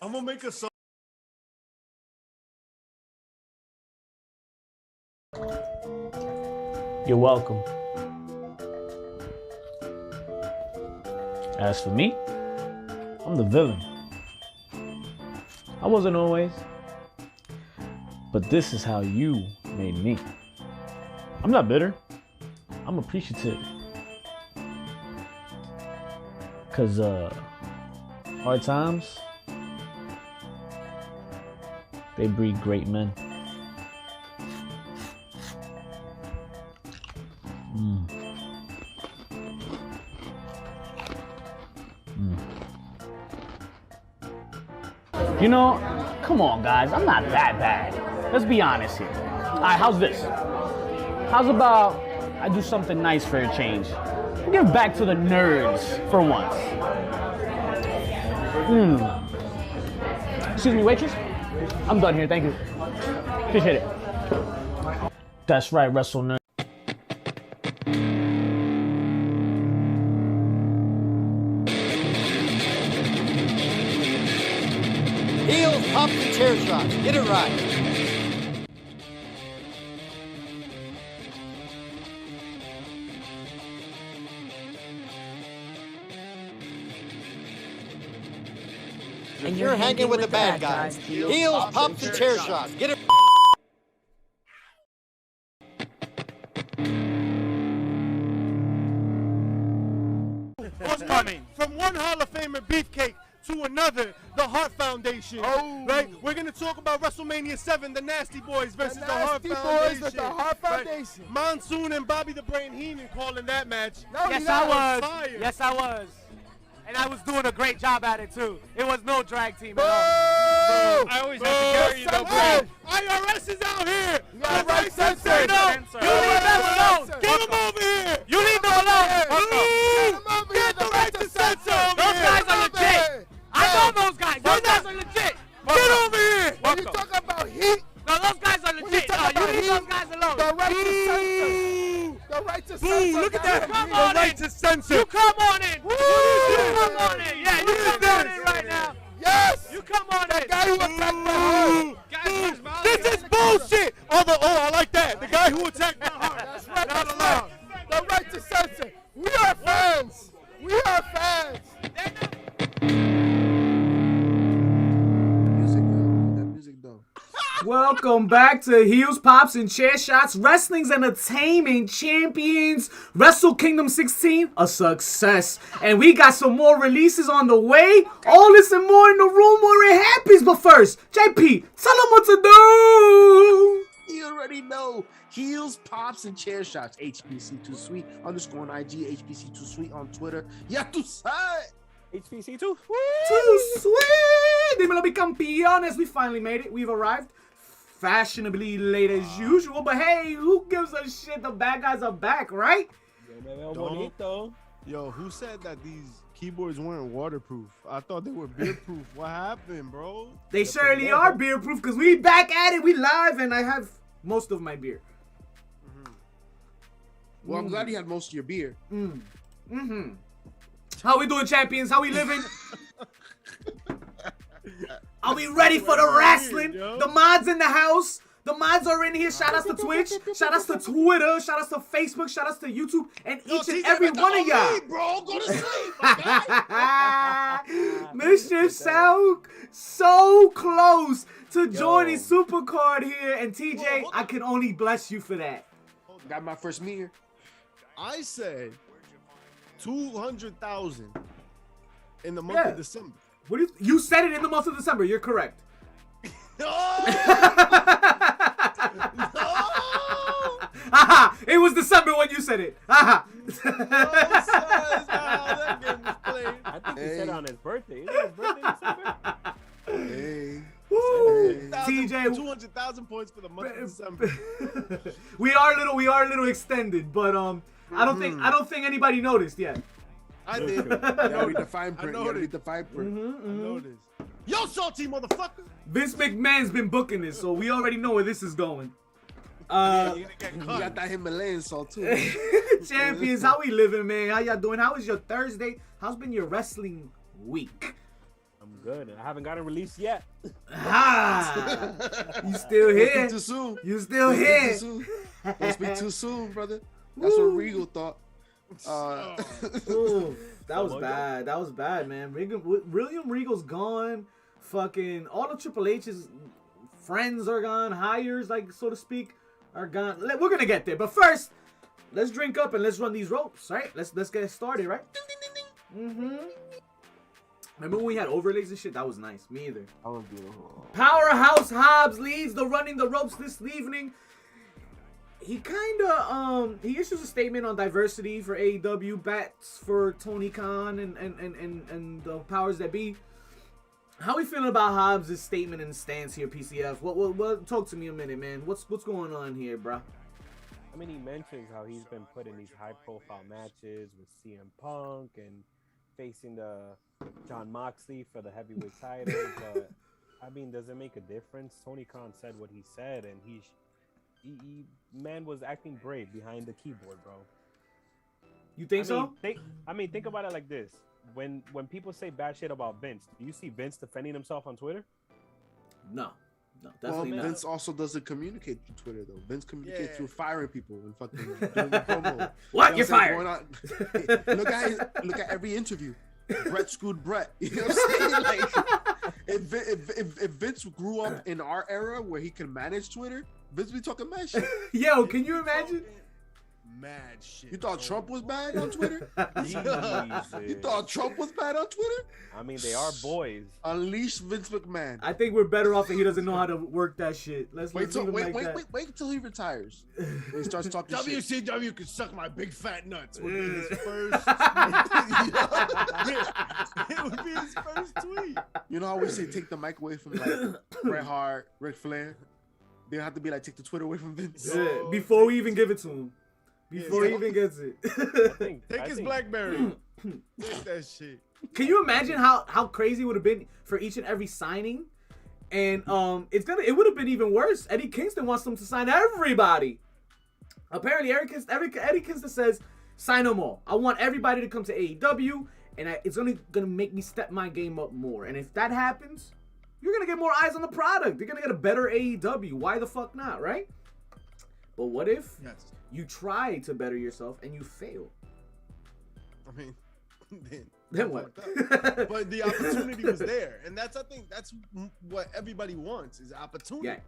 I'm gonna make a song. You're welcome. As for me, I'm the villain. I wasn't always, but this is how you made me. I'm not bitter. I'm appreciative. Cause hard times, they breed great men. You know, come on guys, I'm not that bad. Let's be honest here. All right, how's this? How's about I do something nice for a change? Give back to the nerds for once. Excuse me, waitress? I'm done here, thank you. Appreciate it. That's right, Wrestle Nerd. Heels, pumps, and chair shots. Get it right. And you're hanging with the bad guys. Heels, pumps, and chair shots. Get it. From one Hall of Famer beefcake to another, the Hart Foundation. Right? We're gonna talk about WrestleMania 7, the Nasty Boys versus the Hart Foundation. Right? Monsoon and Bobby the Brain Heenan calling that match. Yes, I was. Fire. Yes, I was. And I was doing a great job at it too. It was no drag team at all. I always have to carry you, though, bro. IRS is out here. Yeah, right, censor. You leave them alone. Get them over here. You leave them alone. Get the right to censor over Those here. guys are legit. I know those guys. Those guys are legit. Get over here. When you talk about heat, No, those guys are legit. You leave those guys alone. the right to censor. The right to censor. Look at that. Come The on right in. to censor. You come on in. You come on in. Yeah, you come on in right now. Yes. You come on in. Guy who attacked my heart. This is bullshit. Oh, I like that. The guy who attacked my heart. That's right. Not That's allowed. right. The right to censor. We are fans. We are fans. Welcome back to Heels, Pops, and Chair Shots, Wrestling's Entertainment Champions, Wrestle Kingdom 16, a success. And we got some more releases on the way. All this and more in the room where it happens. But first, JP, tell them what to do. You already know. Heels, Pops, and Chair Shots. HPC2Sweet _ on IG, HPC2Sweet on Twitter. Ya tu sabes. HPC2. Too sweet. Dímelo, mi campeones. We finally made it. We've arrived. Fashionably late as usual, but hey, who gives a shit? The bad guys are back, right? Yo, who said that these keyboards weren't waterproof? I thought they were beer-proof. What happened, bro? They surely are beer proof because we back at it. We live, and I have most of my beer. Well, I'm glad you had most of your beer. How we doing, champions? How we living? Are we ready for the wrestling? The mods in the house. The mods are in here. Shout outs to Twitch. Shout outs to Twitter. Shout outs to Facebook. Shout outs to YouTube. And each and every one of y'all. Bro, go to sleep. Mr. Sound so close to joining Supercard here. And TJ, I can only bless you for that. Got my first meter. I said 200,000 in the month of December. What you said it in the month of December. You're correct. No! Haha! It was December when you said it. Haha! I think he said it on his birthday. Isn't his birthday December? Hey. TJ, 200,000 points for the month of December. we are a little extended, but I don't think anybody noticed yet. I did. Gotta read the fine print. Gotta read the fine print. I noticed. Yo, salty motherfucker! Vince McMahon's been booking this, so we already know where this is going. You got that Himalayan salt too. Champions, how we living, man? How y'all doing? How was your Thursday? How's been your wrestling week? I'm good. I haven't gotten released yet. You still here? Too soon. You still here? Don't speak too soon, brother. That's what Regal thought. Ooh, that was bad. That was bad, man. William Regal's gone. Fucking all of Triple H's friends are gone. Hires, like so to speak, are gone. We're gonna get there, but first, let's drink up and let's run these ropes, right? Let's get started, right? Remember when we had overlays and shit? That was nice. Me either. That was beautiful. Powerhouse Hobbs leads the running the ropes this evening. He he issues a statement on diversity for AEW, bats for Tony Khan and the powers that be. How we feeling about Hobbs' statement and stance here, PCF? What talk to me a minute, man. What's going on here, bro? I mean, he mentions how he's been put in these high-profile matches with CM Punk and facing the John Moxley for the heavyweight title, but I mean, does it make a difference? Tony Khan said what he said, and he man was acting brave behind the keyboard, bro. You think so? Think about it like this: when people say bad shit about Vince, do you see Vince defending himself on Twitter? No, definitely not. Vince also doesn't communicate through Twitter though. Vince communicates through firing people and fucking doing the promo. What? You're fired. Look at every interview. Brett screwed Brett. You know what I'm saying? Like, if Vince grew up in our era where he can manage Twitter, Vince be talking mad shit. Yo, can you imagine? Mad shit. You thought Trump was bad on Twitter? You thought Trump was bad on Twitter? I mean, they are boys. Unleash Vince McMahon. I think we're better off that he doesn't know how to work that shit. Wait till he retires. When he starts talking shit. WCW could suck my big fat nuts. Would be his first. It would be his first tweet. You know how we say take the mic away from like Bret Hart, Ric Flair? They have to be like take the Twitter away from Vince. Before we even give it to him. Before he even gets it. Take his BlackBerry. Take that shit. Can you imagine how crazy it would have been for each and every signing? And it would have been even worse. Eddie Kingston wants them to sign everybody. Apparently, Eddie Kingston says, sign them all. I want everybody to come to AEW, and it's only gonna make me step my game up more. And if that happens, you're gonna get more eyes on the product. You're gonna get a better AEW. Why the fuck not, right? But what if you try to better yourself and you fail? I mean, then what? But the opportunity was there, and I think that's what everybody wants is opportunity. Yeah.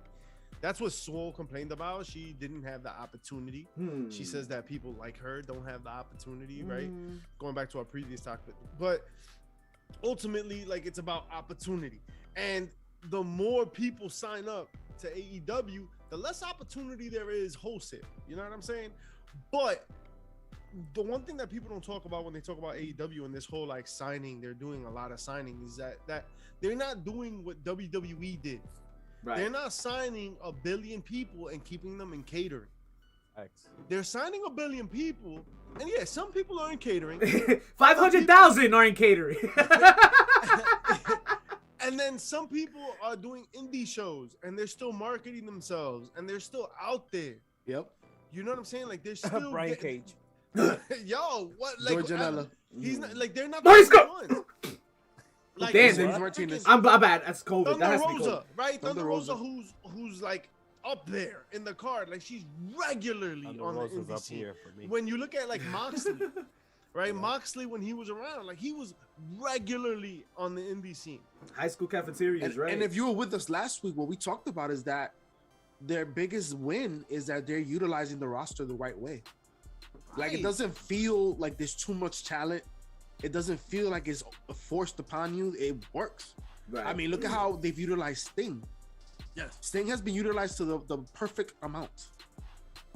That's what Swole complained about. She didn't have the opportunity. She says that people like her don't have the opportunity, right? Going back to our previous topic, but ultimately, like, it's about opportunity, and the more people sign up to AEW, the less opportunity there is wholesale. You know what I'm saying? But the one thing that people don't talk about when they talk about AEW and this whole like signing, they're doing a lot of signing, is that they're not doing what WWE did. Right. They're not signing 1 billion people and keeping them in catering. They're signing 1 billion people, and yeah, some people are in catering. 500,000 are in catering. And then some people are doing indie shows and they're still marketing themselves and they're still out there. Yep. You know what I'm saying? Like they're still Brian Cage. Yo, what? Like he's not like they're not the ones. Like damn, Martinez. I'm bad. That's COVID. Thunder Rosa, right? Thunder Rosa, who's like up there in the card. Like she's regularly on the indie scene. When you look at like Moxley, right? Moxley, when he was around, like he was regularly on the indie scene. High school cafeterias, right? And if you were with us last week, what we talked about is that their biggest win is that they're utilizing the roster the right way. Like it doesn't feel like there's too much talent. It doesn't feel like it's forced upon you. It works. Right. I mean, look at how they've utilized Sting. Yes. Sting has been utilized to the perfect amount.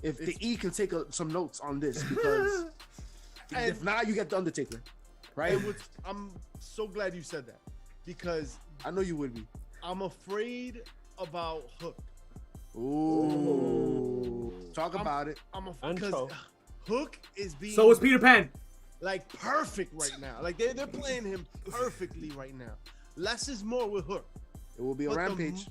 If the E can take some notes on this, because if not, you get the Undertaker, right? I'm so glad you said that, because I know you would be. I'm afraid about Hook. Ooh. Talk about it. Because Hook is being so is Peter Pan. Like perfect right now. Like they're playing him perfectly right now. Less is more with Hook. It will be a rampage.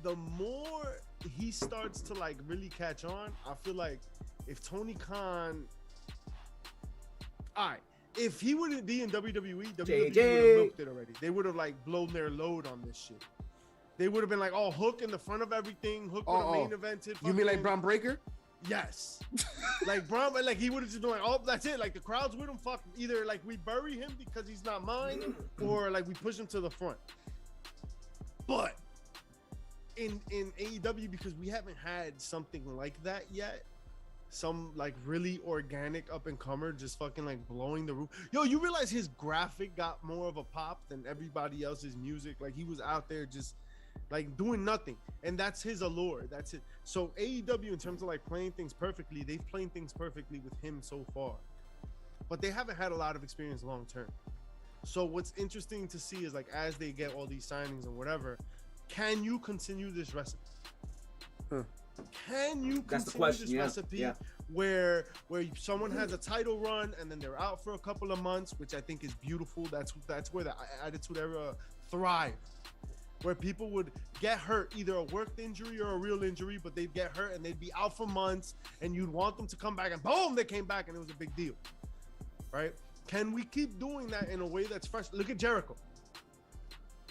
The more he starts to like really catch on, I feel like if Tony Khan, all right, if he wouldn't be in WWE would have milked it already. They would have like blown their load on this shit. They would have been like, oh, Hook in the front of everything. Hook with a main evented. You mean like Braun Breaker? Yes. Like Braun, like he would have just been like, oh, that's it. Like the crowds with him, fuck. Either like we bury him because he's not mine, or like we push him to the front. But in AEW, because we haven't had something like that yet, some like really organic up and comer just fucking like blowing the roof. Yo, you realize his graphic got more of a pop than everybody else's music? Like he was out there just like doing nothing, and that's his allure. That's it. So AEW, in terms of like playing things perfectly, they've played things perfectly with him so far, but they haven't had a lot of experience long term. So what's interesting to see is like as they get all these signings and whatever, can you continue this recipe? Can you continue this recipe where someone has a title run and then they're out for a couple of months, which I think is beautiful. That's where the Attitude Era thrived, where people would get hurt, either a work injury or a real injury, but they'd get hurt and they'd be out for months, and you'd want them to come back, and boom, they came back, and it was a big deal, right? Can we keep doing that in a way that's fresh? Look at Jericho.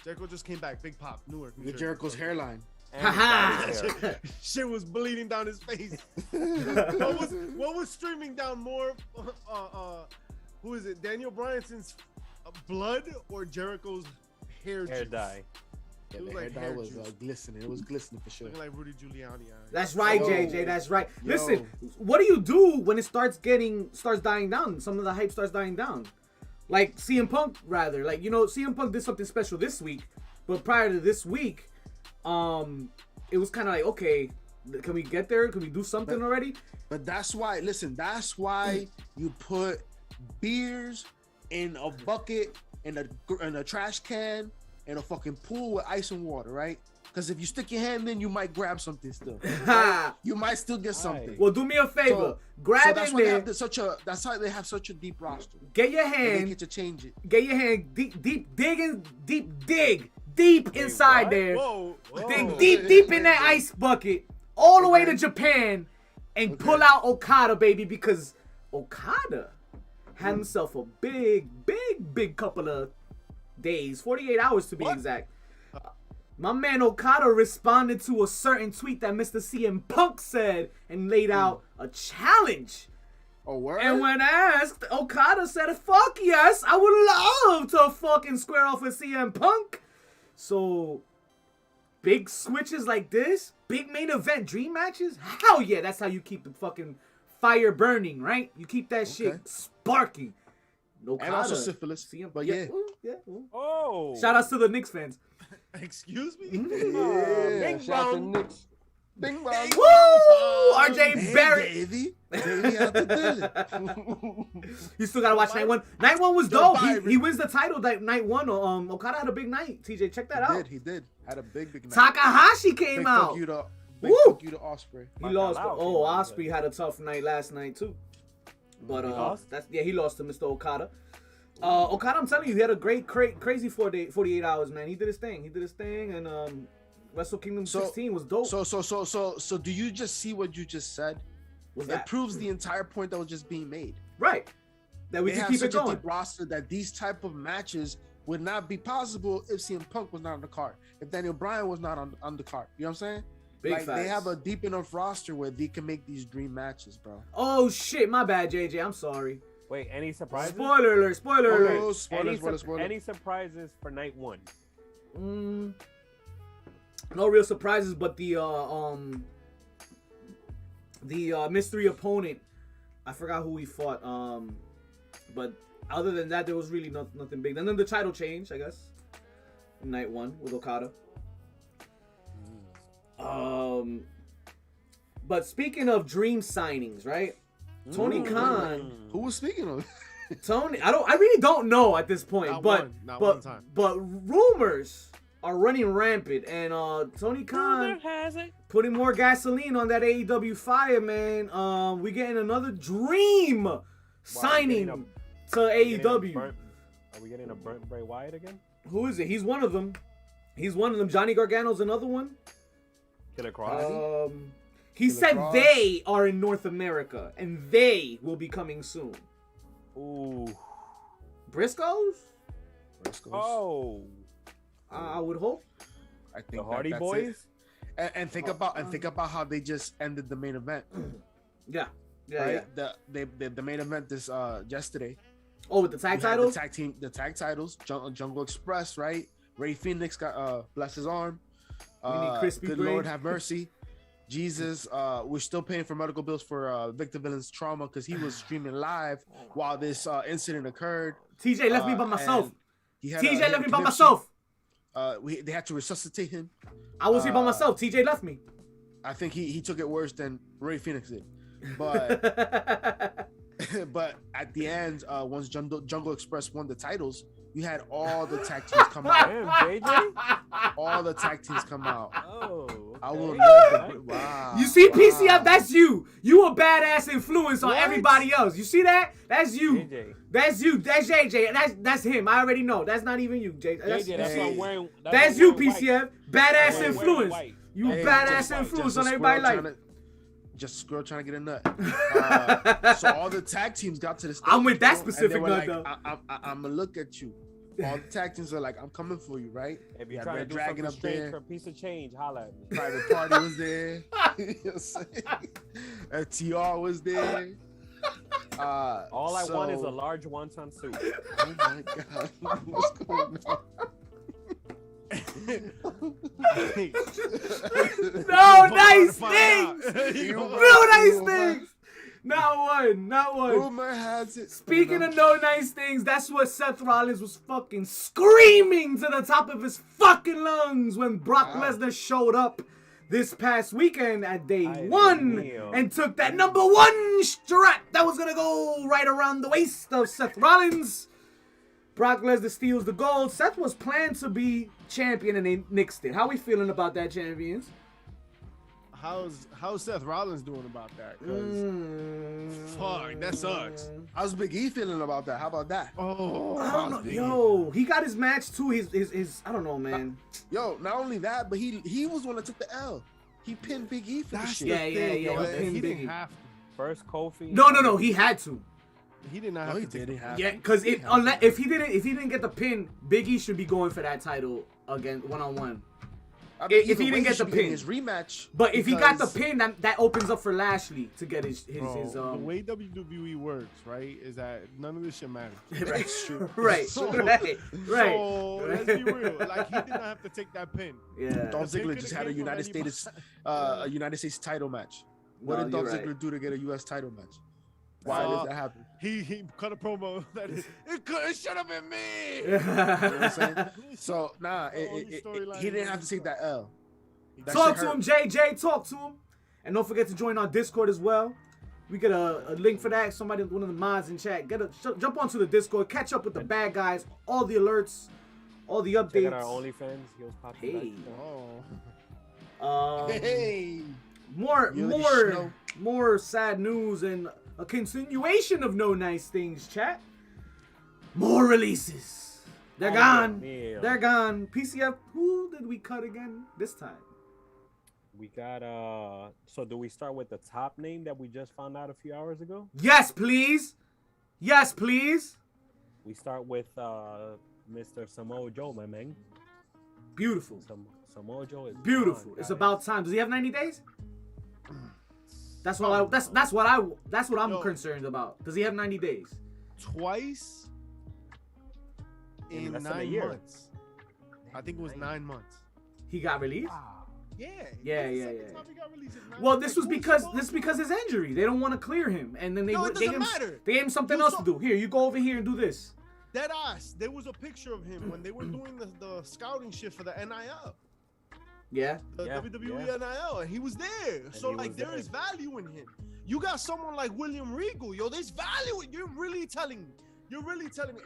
Jericho just came back, big pop, Newark. Look at Jericho's hairline. Shit was bleeding down his face. what was streaming down more? Who is it? Daniel Bryanson's blood or Jericho's hair dye? Yeah, the hair dye was glistening. It was glistening for sure. Looking like Rudy Giuliani. That's right, JJ. That's right. Listen, what do you do when it starts dying down? Some of the hype starts dying down. Like CM Punk, rather. Like, you know, CM Punk did something special this week, but prior to this week, it was kind of like, okay, can we get there? Can we do something already? But that's why, listen, that's why you put beers in a bucket, in a trash can, in a fucking pool with ice and water, right? Because if you stick your hand in, you might grab something still. Right? You might still get something. Well, do me a favor. Grab that's in why there. That's how they have such a deep roster. Get your hand. They get to change it. Get your hand deep inside there. Whoa. Dig deep in that ice bucket, all the way to Japan, and pull out Okada, baby, because Okada had himself a big couple of days, 48 hours to be exact. My man Okada responded to a certain tweet that Mr. CM Punk said and laid out a challenge. Oh, word? And when asked, Okada said, fuck yes, I would love to fucking square off with CM Punk. So, big switches like this, big main event dream matches, hell yeah, that's how you keep the fucking fire burning, right? You keep that shit sparking. Okada, and also syphilis, but yeah. Oh. Shout outs to the Knicks fans. Excuse me? Yeah, shout out to Knicks. Bing bong. Woo! RJ Barrett. Baby out the building. You still gotta watch night one. Night one was dope. He wins the title night one. Okada had a big night. TJ, check that out. He did. Had a big night. Takahashi came out. Fuck you to Ospreay. He lost. Ospreay had a tough night last night too. But he lost to Mr. Okada. Okada, I'm telling you, he had a great, crazy 48 hours, man. He did his thing, and Wrestle Kingdom 16 was dope. So do you just see what you just said? It proves the entire point that was just being made. Right. That we can keep it going. They have such a deep roster that these type of matches would not be possible if CM Punk was not on the card, if Daniel Bryan was not on the card. You know what I'm saying? Big facts. They have a deep enough roster where they can make these dream matches, bro. Oh shit, my bad, JJ. I'm sorry. Wait, any surprises? Spoiler alert! Oh, spoilers. Any surprises for night one? No real surprises, but the mystery opponent, I forgot who he fought. But other than that, there was really nothing big. And then the title change, I guess, night one with Okada. But speaking of dream signings, right? Tony Khan. Who was speaking of? Tony, I really don't know at this point. Not one time. But rumors are running rampant, and Tony Khan putting more gasoline on that AEW fire, man. We getting another dream signing to AEW. Are we getting a burnt Bray Wyatt again? Who is it? He's one of them. Johnny Gargano's another one. Killer Cross. He said they are in North America, and they will be coming soon. Ooh. Briscoes? Oh. I would hope. I think The Hardy that's Boys. it. And think about how they just ended the main event. Yeah. Right? The main event this yesterday. Oh, with the tag We had titles? the tag titles. Jungle Express, right? Ray Phoenix got bless his arm. We need Crispy Good Gray. Lord have mercy. Jesus, we're still paying for medical bills for Victor Villain's trauma because he was streaming live while this incident occurred. TJ left me by myself. TJ left me by conniption. myself. They had to resuscitate him. I was here by myself. TJ left me. I think he took it worse than Ray Phoenix did. But but at the end, once Jungle Express won the titles, you had all the tag teams come out. Damn, JJ. All the tag teams come out. Oh. I will okay. never. Wow. You see, wow. PCF, that's you. You a badass influence on What? everybody else. You see that? That's you. JJ. That's you. That's JJ. That's him. I already know. That's not even you, JJ. JJ, that's why I'm wearing. That's you, PCF. Badass influence. You Hey, badass just influence a on everybody's squirrel life. Just a squirrel trying to get a nut. So all the tag teams got to the stage. I'm with that and they specific were nut, like, though. I'm gonna look at you. All the tag teams are like, I'm coming for you, right? If you're Yeah, trying to Red do Dragon something up strange there. for a piece of change, holla at me. Private Party was there. You know what I'm saying? TR was there. All I want is a so- large wonton soup. Oh my god, what's going on? No nice things. No nice things. Not one. Rumor has it. Speaking of no nice things, that's what Seth Rollins was fucking screaming to the top of his fucking lungs when Brock Lesnar showed up this past weekend at day one and took that #1 strap that was gonna go right around the waist of Seth Rollins. Brock Lesnar steals the gold. Seth was planned to be champion and they nixed it. How we feeling about that, champions? How's Seth Rollins doing about that? 'Cause fuck, that sucks. How's Big E feeling about that? How about that? Oh, I don't know. Yo, he got his match too. His I don't know, man. Yo, not only that, but he was the one that took the L. He pinned Big E for the That's shit. Yeah. yo, he pinned he Big didn't E. have to. First Kofi. No. He had to. He did not No, have he to. didn't have. Yeah, because if he didn't get the pin, Big E should be going for that title again 1-on-1. I mean, if either he didn't way, get the should be getting pin. his rematch. But if he got the because- pin, that opens up for Lashley to get his The way WWE works, right, is that none of this shit matters. That's true. right. So let's be real. Like, he did not have to take that pin. Yeah. Dolph The pin Ziggler just could've had a came from United States title match. What No, did Dolph you're right. Ziggler do to get a U.S. title match? Why did that happen? He cut a promo that it should have been me. You know what I'm saying? So only storyline he didn't have to take that L. That Talk shit to hurt. him, JJ. Talk to him. And don't forget to join our Discord as well. We get a link for that. Somebody, one of the mods in chat, jump onto the Discord, catch up with the bad guys, all the alerts, all the updates. Check out our OnlyFans. Heels popping. Hey. Oh. Hey. More sad news and a continuation of no nice things, chat. More releases. They're gone. Damn. They're gone. PCF, who did we cut again this time? We got so do we start with the top name that we just found out a few hours ago? Yes, please. Yes, please. We start with Mr. Samoa Joe, my man. Beautiful. Samoa Joe is Beautiful. gone, It's guys. about time. Does he have 90 days? That's what I'm Yo. concerned about. Does he have 90 days? Twice in less than a 9 year. months. I think it was 9 months. He got released? Yeah. Yeah. Second time he got released in 9 Well, months. this was Like, because his injury. They don't want to clear him, and then they No, it gave doesn't him matter. they gave him something You else saw- to do. Here, you go over here and do this. Dead ass. There was a picture of him when they were doing the scouting shit for the NIL. Yeah. The Yeah, WWE yeah. NIL, and he was there. So he like was there there. is value in him. You got someone like William Regal, yo. There's value. You're really telling me.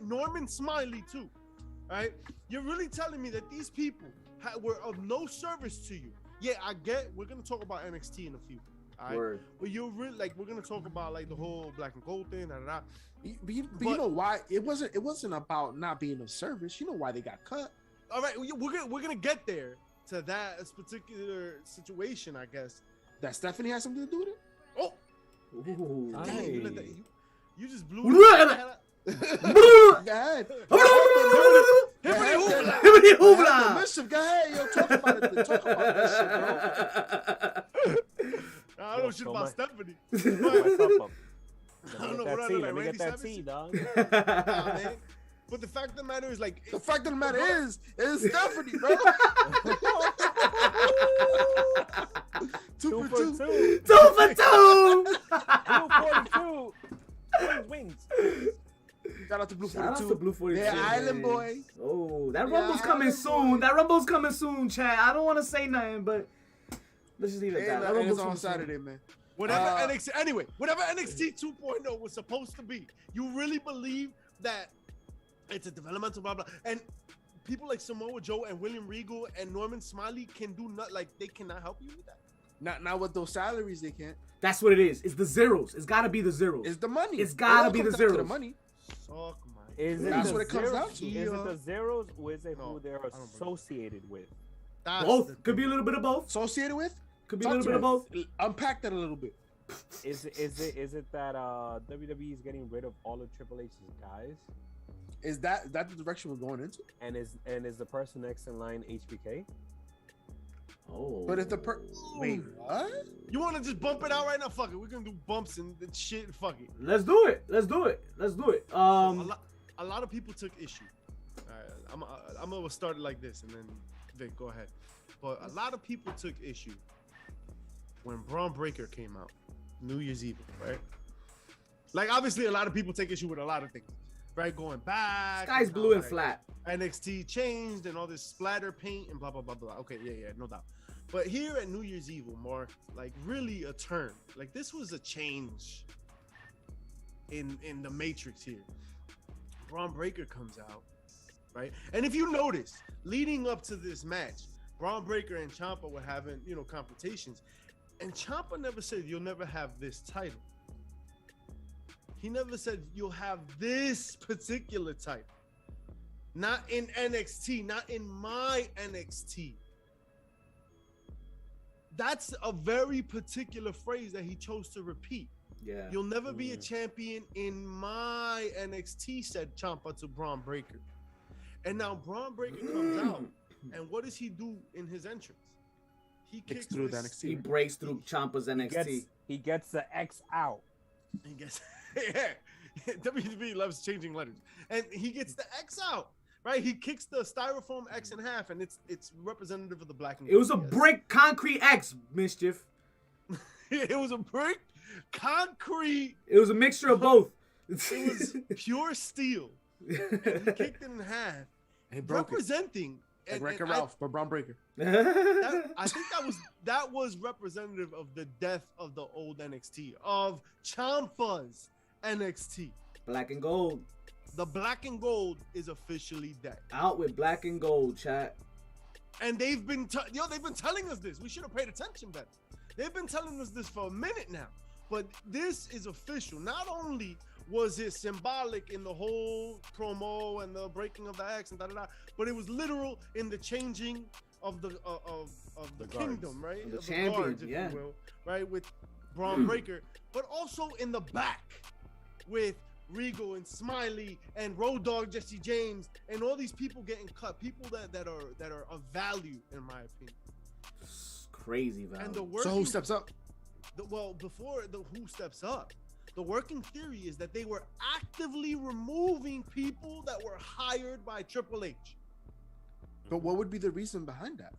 Norman Smiley too, right? You're really telling me that these people were of no service to you. Yeah, I get. We're gonna talk about NXT in a few. All right? Word. But you're really like we're gonna talk about like the whole black and gold thing. But you know why? It wasn't about not being of service. You know why they got cut. All right, we're gonna get there to that particular situation, I guess. That Stephanie has something to do with it? Oh, Ooh. dang, you just blew Go ahead. Mischief, go ahead, yo. Talk about it. Talk about that shit, bro. I don't know shit about Stephanie. I don't know what I Let me get that tea, dog. Nah, man. But the fact of the matter is, like, the fact of the matter is Stephanie, bro. 2 for 2. 2 for 2. 242. Wings. Shout out to Blue 42. Shout out to Blue 42. Yeah, Island boy. Oh, that Rumble's coming soon. That Rumble's coming soon, Chad. I don't want to say nothing, but let's just leave it at that. That Rumble's Rumble's on Saturday, man. Whatever NXT 2.0 was supposed to be, you really believe that it's a developmental blah blah, and people like Samoa Joe and William Regal and Norman Smiley can do not like they cannot help you with that. Not with those salaries, they can't. That's what it is. It's the zeros. It's got to be the zeros. It's the money. It's got to be the zeros. The money. That's what it comes down to. Is it the zeros or is it who they're associated with? Both. Could be a little bit of both. Associated with? Could be a little bit of both. Unpack that a little bit. Is it that WWE is getting rid of all of Triple H's guys? Is that the direction we're going into? And is the person next in line HBK? Oh. But if wait, what? You want to just bump it out right now? Fuck it. We're gonna do bumps and shit. Fuck it. Let's do it. A lot of people took issue. All right, I'm gonna start it like this, and then Vic, go ahead. But a lot of people took issue when Braun Breaker came out, New Year's Eve, right? Like, obviously, a lot of people take issue with a lot of things, right? Going back. Sky's blue and flat. NXT changed and all this splatter paint and blah, blah, blah, blah. Okay, yeah, no doubt. But here at New Year's Eve marked, like, really a turn. Like, this was a change in the matrix here. Braun Breaker comes out, right? And if you notice, leading up to this match, Braun Breaker and Ciampa were having, confrontations. And Ciampa never said, you'll never have this title. He never said, you'll have this particular title. Not in NXT, not in my NXT. That's a very particular phrase that he chose to repeat. Yeah. You'll never be a champion in my NXT, said Ciampa to Braun Breaker. And now Braun Breaker comes out, and what does he do in his entrance? He kicks through the NXT. He breaks through Ciampa's NXT. He gets the X out. He gets, yeah. WWE loves changing letters, and he gets the X out. Right, he kicks the styrofoam X in half, and it's representative of the black and gold. It was a brick concrete X, Mischief. It was a brick concrete. It was a mixture of both. It was pure steel. And he kicked it in half, and representing. Like Wreck-It Ralph, but Braun Breaker. I think that was representative of the death of the old NXT, of Ciampa's NXT. Black and gold. The black and gold is officially dead. Out with black and gold, chat. And they've been telling us this. We should have paid attention better. They've been telling us this for a minute now. But this is official. Not only was it symbolic in the whole promo and the breaking of the X and but it was literal in the changing of the kingdom, right? The champion, guards, if you will, right? With Braun Breaker, but also in the back with Regal and Smiley and Road Dogg Jesse James and all these people getting cut, people that are of value in my opinion. It's crazy value. And so who steps up? Before the who steps up, the working theory is that they were actively removing people that were hired by Triple H. But what would be the reason behind that?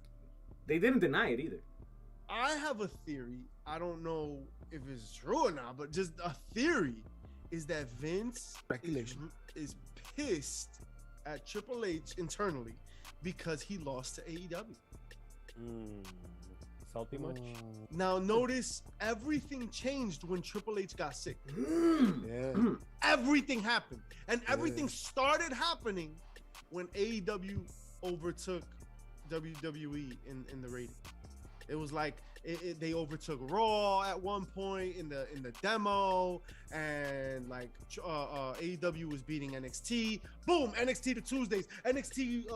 They didn't deny it either. I have a theory. I don't know if it's true or not, but just a theory is that Vince is pissed at Triple H internally because he lost to AEW. Salty much? Now notice everything changed when Triple H got sick. Everything happened. And everything started happening when AEW overtook WWE in the rating. It was like they overtook Raw at one point in the demo, and like AEW was beating NXT. Boom, NXT to Tuesdays, NXT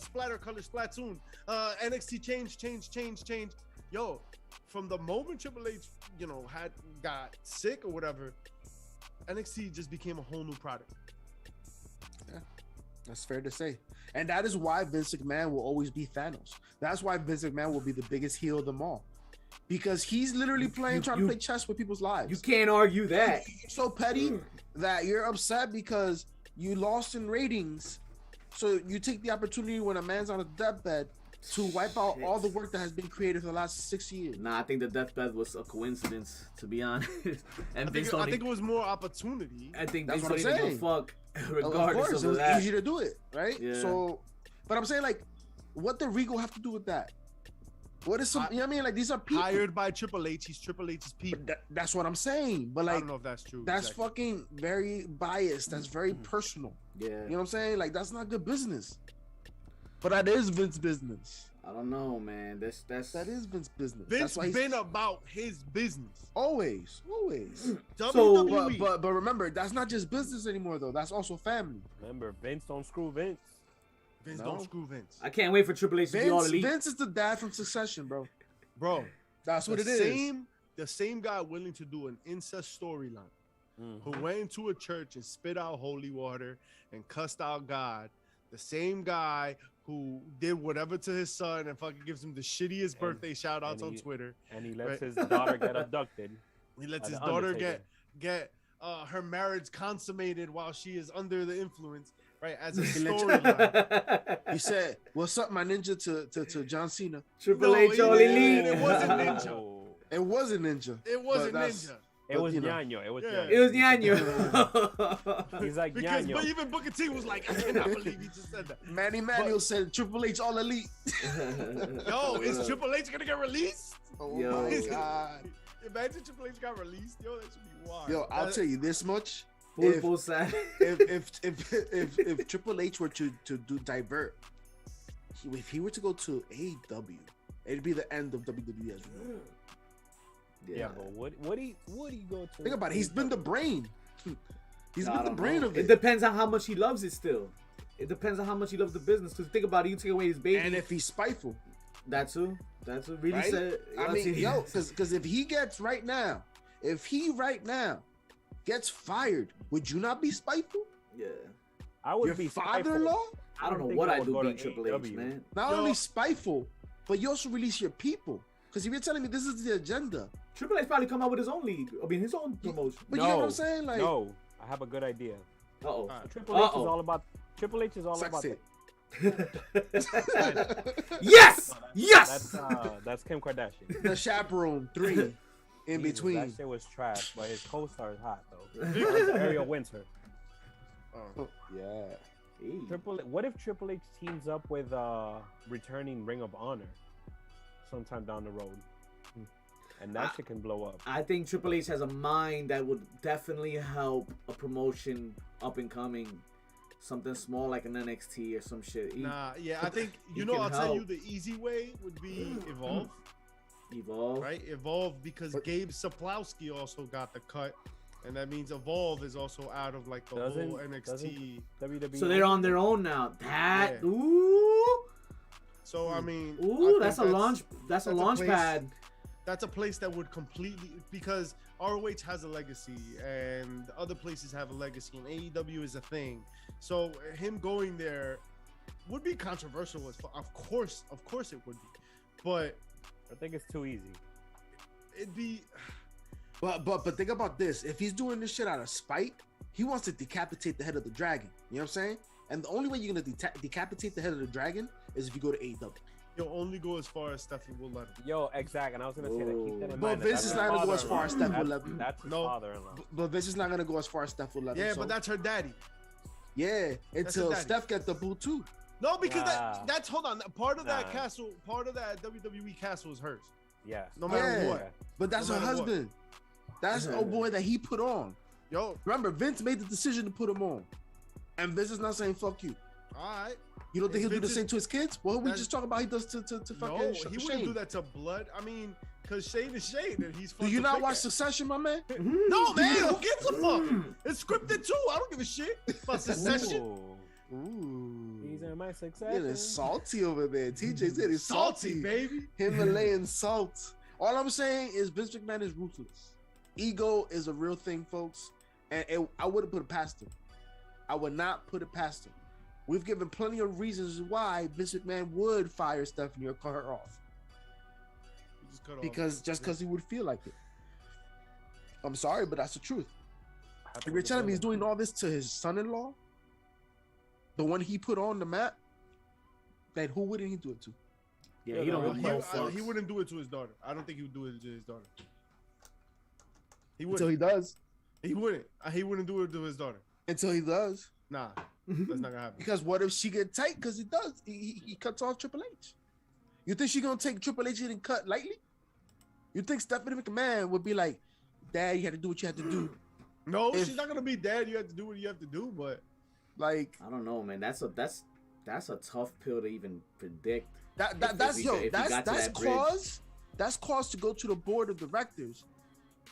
Splatter Color Splatoon, NXT change. Yo, from the moment Triple H, got sick or whatever, NXT just became a whole new product. Yeah, that's fair to say. And that is why Vince McMahon will always be Thanos. That's why Vince McMahon will be the biggest heel of them all. Because he's literally trying to play chess with people's lives. You can't argue that. You're so petty that you're upset because you lost in ratings. So you take the opportunity when a man's on a deathbed to wipe out all the work that has been created for the last 6 years. Nah, I think the deathbed was a coincidence, to be honest. And I think it was more opportunity. I think that's Vince what I'm don't give a fuck, regardless of course, of it was that. easy to do it, right? Yeah. So, but I'm saying, like, what did Regal have to do with that? What is some? You know what I mean? Like, these are people hired by Triple H. He's Triple H's people. That's what I'm saying. But like, I don't know if that's true. That's fucking very biased. That's very personal. Yeah. You know what I'm saying? Like, that's not good business. But that is Vince's business. I don't know, man. That is Vince's business. Vince been about his business. Always. So, but remember, that's not just business anymore, though. That's also family. Remember, Vince don't screw Vince. Vince don't screw Vince. I can't wait for Triple H to be all elite. Vince is the dad from Succession, bro. That's what it is. The same guy willing to do an incest storyline, who went into a church and spit out holy water and cussed out God. The same guy who did whatever to his son and fucking gives him the shittiest birthday shout outs on Twitter. And he lets his daughter get abducted. He lets his daughter get her marriage consummated while she is under the influence, right? As a storyline. He said, "What's up, my ninja?" to John Cena. Triple H all elite. It wasn't ninja. It wasn't ninja. It wasn't ninja. It was Ñaño. It was Ñaño. It was Ñaño. He's like Ñaño. But even Booker T was like, I cannot believe he just said that. Manny Manuel said Triple H all elite. Yo, is Triple H gonna get released? Oh my God. Imagine Triple H got released. Yo, that should be wild. Yo, I'll tell you this much. If Triple H were to do divert, if he were to go to AEW, it'd be the end of WWE as we know. Yeah, but what do you go to? Think about it. He's been the brain. He's been the brain of it. It depends on how much he loves it still. It depends on how much he loves the business. Because think about it, you take away his baby. And if he's spiteful. That's who really right? said. I mean, yo, because if he gets right now gets fired, would you not be spiteful? Yeah. I would Your be father-in-law? I don't know what I do beat Triple H, man. Not only spiteful, but you also release your people. Because if you're telling me this is the agenda, Triple H probably come out with his own league. I mean, his own promotion. But you know what I'm saying? Like, no, I have a good idea. Triple H is all about it. Yes! That's Kim Kardashian. The Chaperone 3 in between. That shit was trash, but his co-star is hot though. Ariel Winter. Yeah. What if Triple H teams up with returning Ring of Honor sometime down the road? And that shit can blow up. I think Triple H has a mind that would definitely help a promotion up and coming. Something small like an NXT or some shit. I think, I'll tell you the easy way would be Evolve. Right? Evolve, because Gabe Sapolsky also got the cut. And that means Evolve is also out of like the whole NXT. WWE. So they're on their own now. Ooh. So I mean, that's a launch pad. That's a place that would completely, because ROH has a legacy and other places have a legacy and AEW is a thing. So him going there would be controversial. Of course it would be. But I think it's too easy. It'd be. But think about this. If he's doing this shit out of spite, he wants to decapitate the head of the dragon. You know what I'm saying? And the only way you're gonna decapitate the head of the dragon is if you go to AEW. You'll only go as far as Stephanie will let him. Yo, exact. And I was gonna say that. Keep that in mind. But Vince is not gonna go as far as Steph will let him. That's his father-in-law. But Vince is not gonna go as far as Steph will let him. Yeah, but that's her daddy. Yeah, until Steph gets the boot too. No, because that's hold on. Part of that castle, part of that WWE castle is hers. Yeah. No matter what. But that's her husband. That's a boy that he put on. Yo, remember, Vince made the decision to put him on, and Vince is not saying fuck you. All right. You don't think he'll do the same to his kids? What we just talking about? He does to fucking. No, he wouldn't do that to Blood. I mean, Cause shade is shade, and he's. Do you not watch Succession, my man? No, man. Who gives a fuck? It's scripted too. I don't give a shit about Succession. Ooh. He's in my Succession. Getting salty over there. TJ's getting salty, baby. Himalayan salt. All I'm saying is Vince McMahon is ruthless. Ego is a real thing, folks, and I wouldn't put it past him. I would not put it past him. We've given plenty of reasons why Vince McMahon would fire Stephanie or cut her off. Because he would feel like it. I'm sorry, but that's the truth. If you're telling me he's doing all this to his son-in-law, the one he put on the map, then who wouldn't he do it to? Yeah, he wouldn't do it to his daughter. I don't think he would do it to his daughter. He wouldn't. Until he does. He wouldn't. He wouldn't do it to his daughter. Until he does. Nah, that's not gonna happen. Because what if she get tight? Because he does. He cuts off Triple H. You think she gonna take Triple H and cut lightly? You think Stephanie McMahon would be like, Dad, you had to do what you had to do? No, she's not gonna be Dad. You have to do what you have to do, but like, I don't know, man. That's a tough pill to even predict. That's cause to go to the board of directors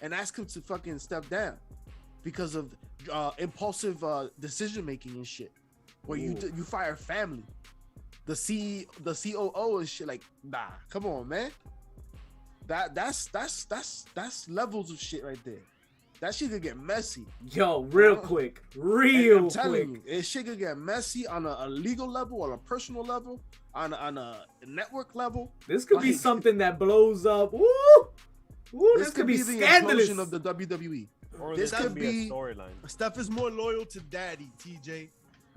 and ask him to fucking step down because of impulsive decision making and shit. Where you fire family, the COO and shit. Like, nah, come on, man. That's levels of shit right there. That shit could get messy. Yo, real quick. I'm telling you, it shit could get messy on a legal level, on a personal level, on a network level. This could be something that blows up. Woo! This could be scandalous. The implosion of the WWE. Or this could be a storyline. Steph is more loyal to Daddy, TJ.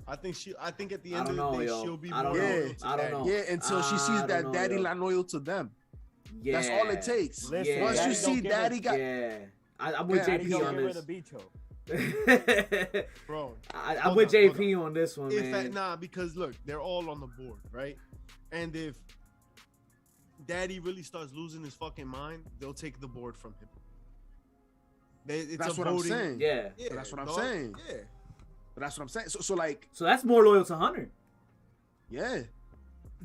I think at the end of the day, she'll be more loyal to Daddy. Yeah, until she sees that Daddy not loyal to them. Yeah. That's all it takes. Listen, once you see Daddy got... Yeah. I'm with JP on this. Bro, I'm with JP on this one, man. Because look, they're all on the board, right? And if Daddy really starts losing his fucking mind, they'll take the board from him. That's what I'm saying. Yeah. That's what I'm saying. Yeah. But that's what I'm saying. So that's more loyal to Hunter. Yeah.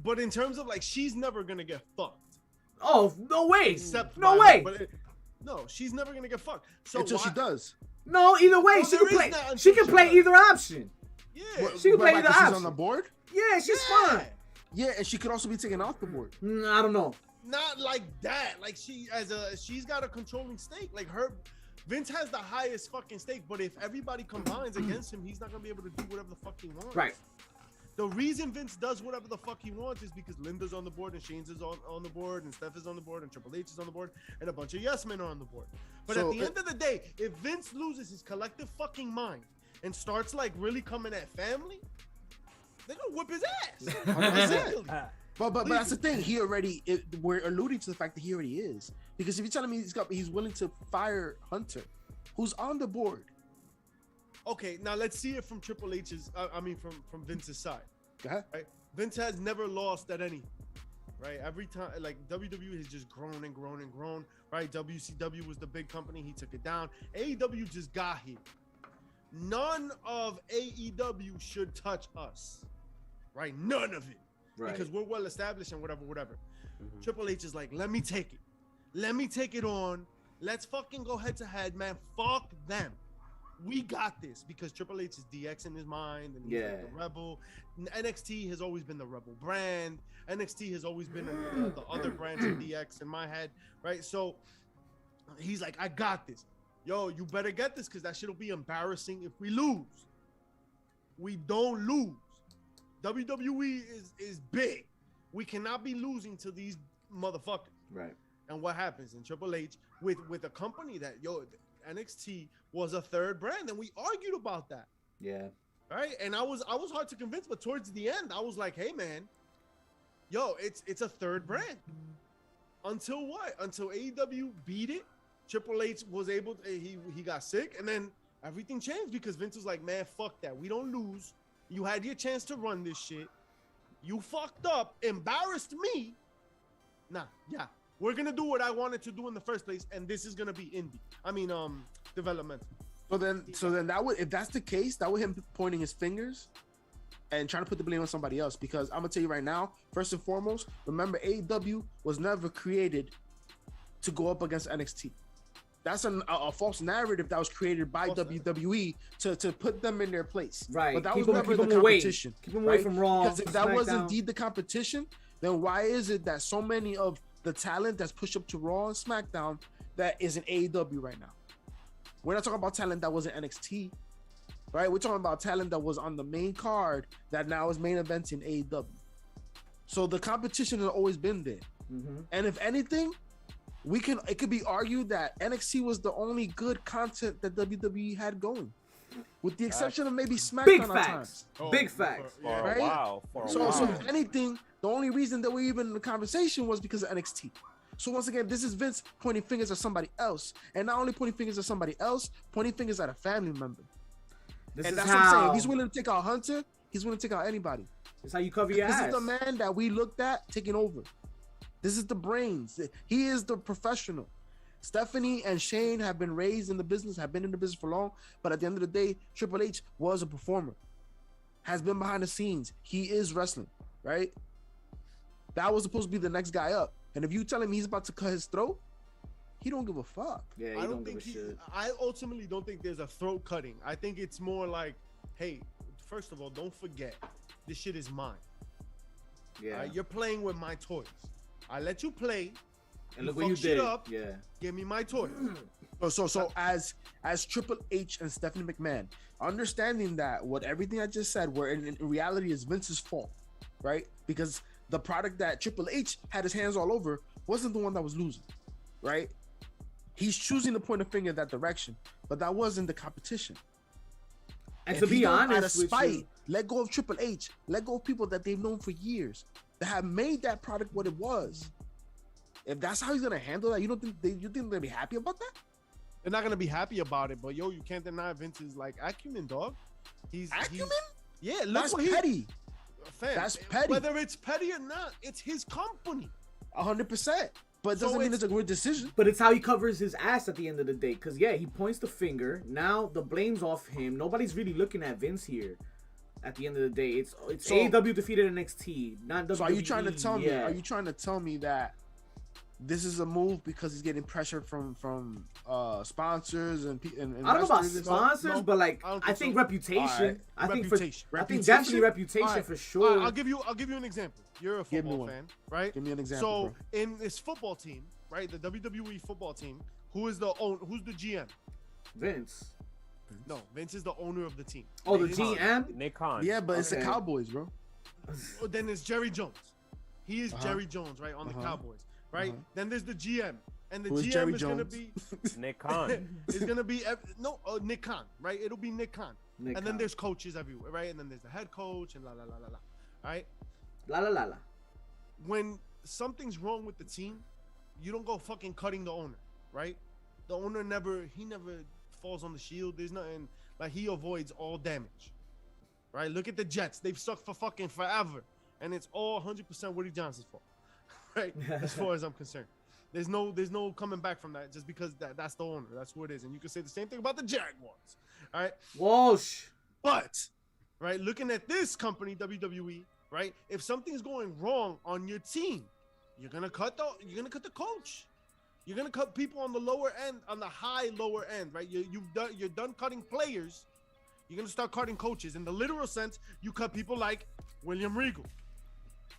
But in terms of like, she's never gonna get fucked. Oh, no way. Except no way. No, she's never gonna get fucked. So until she does. No, either way, she can play either option. Yeah, she can play either option. She's on the board. Yeah, she's fine. Yeah, and she could also be taken off the board. I don't know. Not like that. Like she's got a controlling stake. Like Vince has the highest fucking stake. But if everybody combines against him, he's not gonna be able to do whatever the fuck he wants. Right. The reason Vince does whatever the fuck he wants is because Linda's on the board and Shane's is on the board and Steph is on the board and Triple H is on the board and a bunch of yes men are on the board. But at the end of the day, if Vince loses his collective fucking mind and starts like really coming at family, they're gonna whip his ass. But that's the thing. We're alluding to the fact that he already is. Because if you're telling me he's willing to fire Hunter, who's on the board. Okay, now let's see it from Triple H's. From Vince's side. Uh-huh. Right? Vince has never lost at any. Right? Every time, like WWE has just grown and grown and grown. Right? WCW was the big company. He took it down. AEW just got here. None of AEW should touch us. Right? None of it. Right. Because we're well established and whatever. Mm-hmm. Triple H is like, let me take it. Let me take it on. Let's fucking go head to head, man. Fuck them. We got this, because Triple H is DX in his mind, and he's like the rebel. NXT has always been the rebel brand. NXT has always been the other branch of DX in my head, right? So he's like, I got this. Yo, you better get this, because that shit'll be embarrassing if we lose. We don't lose. WWE is big. We cannot be losing to these motherfuckers. Right. And what happens in Triple H with a company that, NXT was a third brand, and we argued about that. Yeah. Right? And I was hard to convince, but towards the end, I was like, hey man, it's a third brand. Until what? Until AEW beat it. Triple H was able to, he got sick, and then everything changed because Vince was like, man, fuck that. We don't lose. You had your chance to run this shit. You fucked up, embarrassed me. We're gonna do what I wanted to do in the first place, and this is gonna be developmental. So then that would, if that's the case, that would him pointing his fingers and trying to put the blame on somebody else. Because I'm gonna tell you right now, first and foremost, remember AEW was never created to go up against NXT. That's a false narrative that was created by WWE to put them in their place. Right. But that was never the competition. Keep them away from Raw. Because if that was indeed the competition, then why is it that so many of the talent that's pushed up to Raw and SmackDown that is in AEW right now? We're not talking about talent that was in NXT, right? We're talking about talent that was on the main card that now is main events in AEW. So the competition has always been there. And if anything, it could be argued that NXT was the only good content that WWE had going, with the exception of maybe SmackDown at times. Big facts. For a while. So if anything, the only reason that we're even in the conversation was because of NXT. So once again, this is Vince pointing fingers at somebody else, and not only pointing fingers at somebody else, pointing fingers at a family member. And that's what I'm saying. He's willing to take out Hunter. He's willing to take out anybody. That's how you cover your ass. This is the man that we looked at taking over. This is the brains. He is the professional. Stephanie and Shane have been raised in the business, have been in the business for long, but at the end of the day, Triple H was a performer, has been behind the scenes. He is wrestling, right? That was supposed to be the next guy up. And if you tell him he's about to cut his throat, he don't give a fuck. Yeah, I don't think I ultimately don't think there's a throat cutting. I think it's more like, hey, first of all, don't forget, this shit is mine. Yeah. You're playing with my toys. I let you play. And look what you did. Up, give me my toys. So as Triple H and Stephanie McMahon, understanding that everything I just said, where in reality is Vince's fault, right? Because the product that Triple H had his hands all over wasn't the one that was losing, right? He's choosing to point a finger in that direction, but that wasn't the competition. And to be honest, out of spite, let go of Triple H, let go of people that they've known for years that have made that product what it was. If that's how he's gonna handle that, you think they're gonna be happy about that? They're not gonna be happy about it, but yo, you can't deny Vince's like acumen, dog. Acumen? Yeah, look that's what petty. Fam, that's petty. Whether it's petty or not, it's his company. 100%. But it doesn't mean it's a good decision. But it's how he covers his ass at the end of the day. Because, yeah, he points the finger. Now the blame's off him. Nobody's really looking at Vince here. At the end of the day, it's AEW defeated NXT, not WWE. So are you trying to tell me? Are you trying to tell me that this is a move because he's getting pressure from sponsors and I don't know about sponsors, but like I think reputation. I think definitely reputation for sure. I'll give you an example. You're a football fan, right? Give me an example. So in this football team, right, the WWE football team, who's the GM? Vince. No, Vince is the owner of the team. Oh, the GM? Nick Khan. Yeah, but it's the Cowboys, bro. Then it's Jerry Jones. He is Jerry Jones, right, on the Cowboys, right? Then there's the GM. And the GM is going to be Nick Khan. It's going to be Nick Khan, right? It'll be Nick Khan. Then there's coaches everywhere, right? And then there's the head coach and la la la la la, right? La la la la. When something's wrong with the team, you don't go fucking cutting the owner, right? The owner never falls on the shield. There's nothing like he avoids all damage, right? Look at the Jets. They've sucked for fucking forever, and it's all 100% Woody Johnson's fault, right? As far as I'm concerned. There's no coming back from that just because that's the owner. That's who it is. And you can say the same thing about the Jaguars. All right. Walsh. But, right, looking at this company, WWE, right? If something's going wrong on your team, you're gonna cut the coach. You're gonna cut people on the lower end, on the high lower end, right? You're done cutting players. You're gonna start cutting coaches. In the literal sense, you cut people like William Regal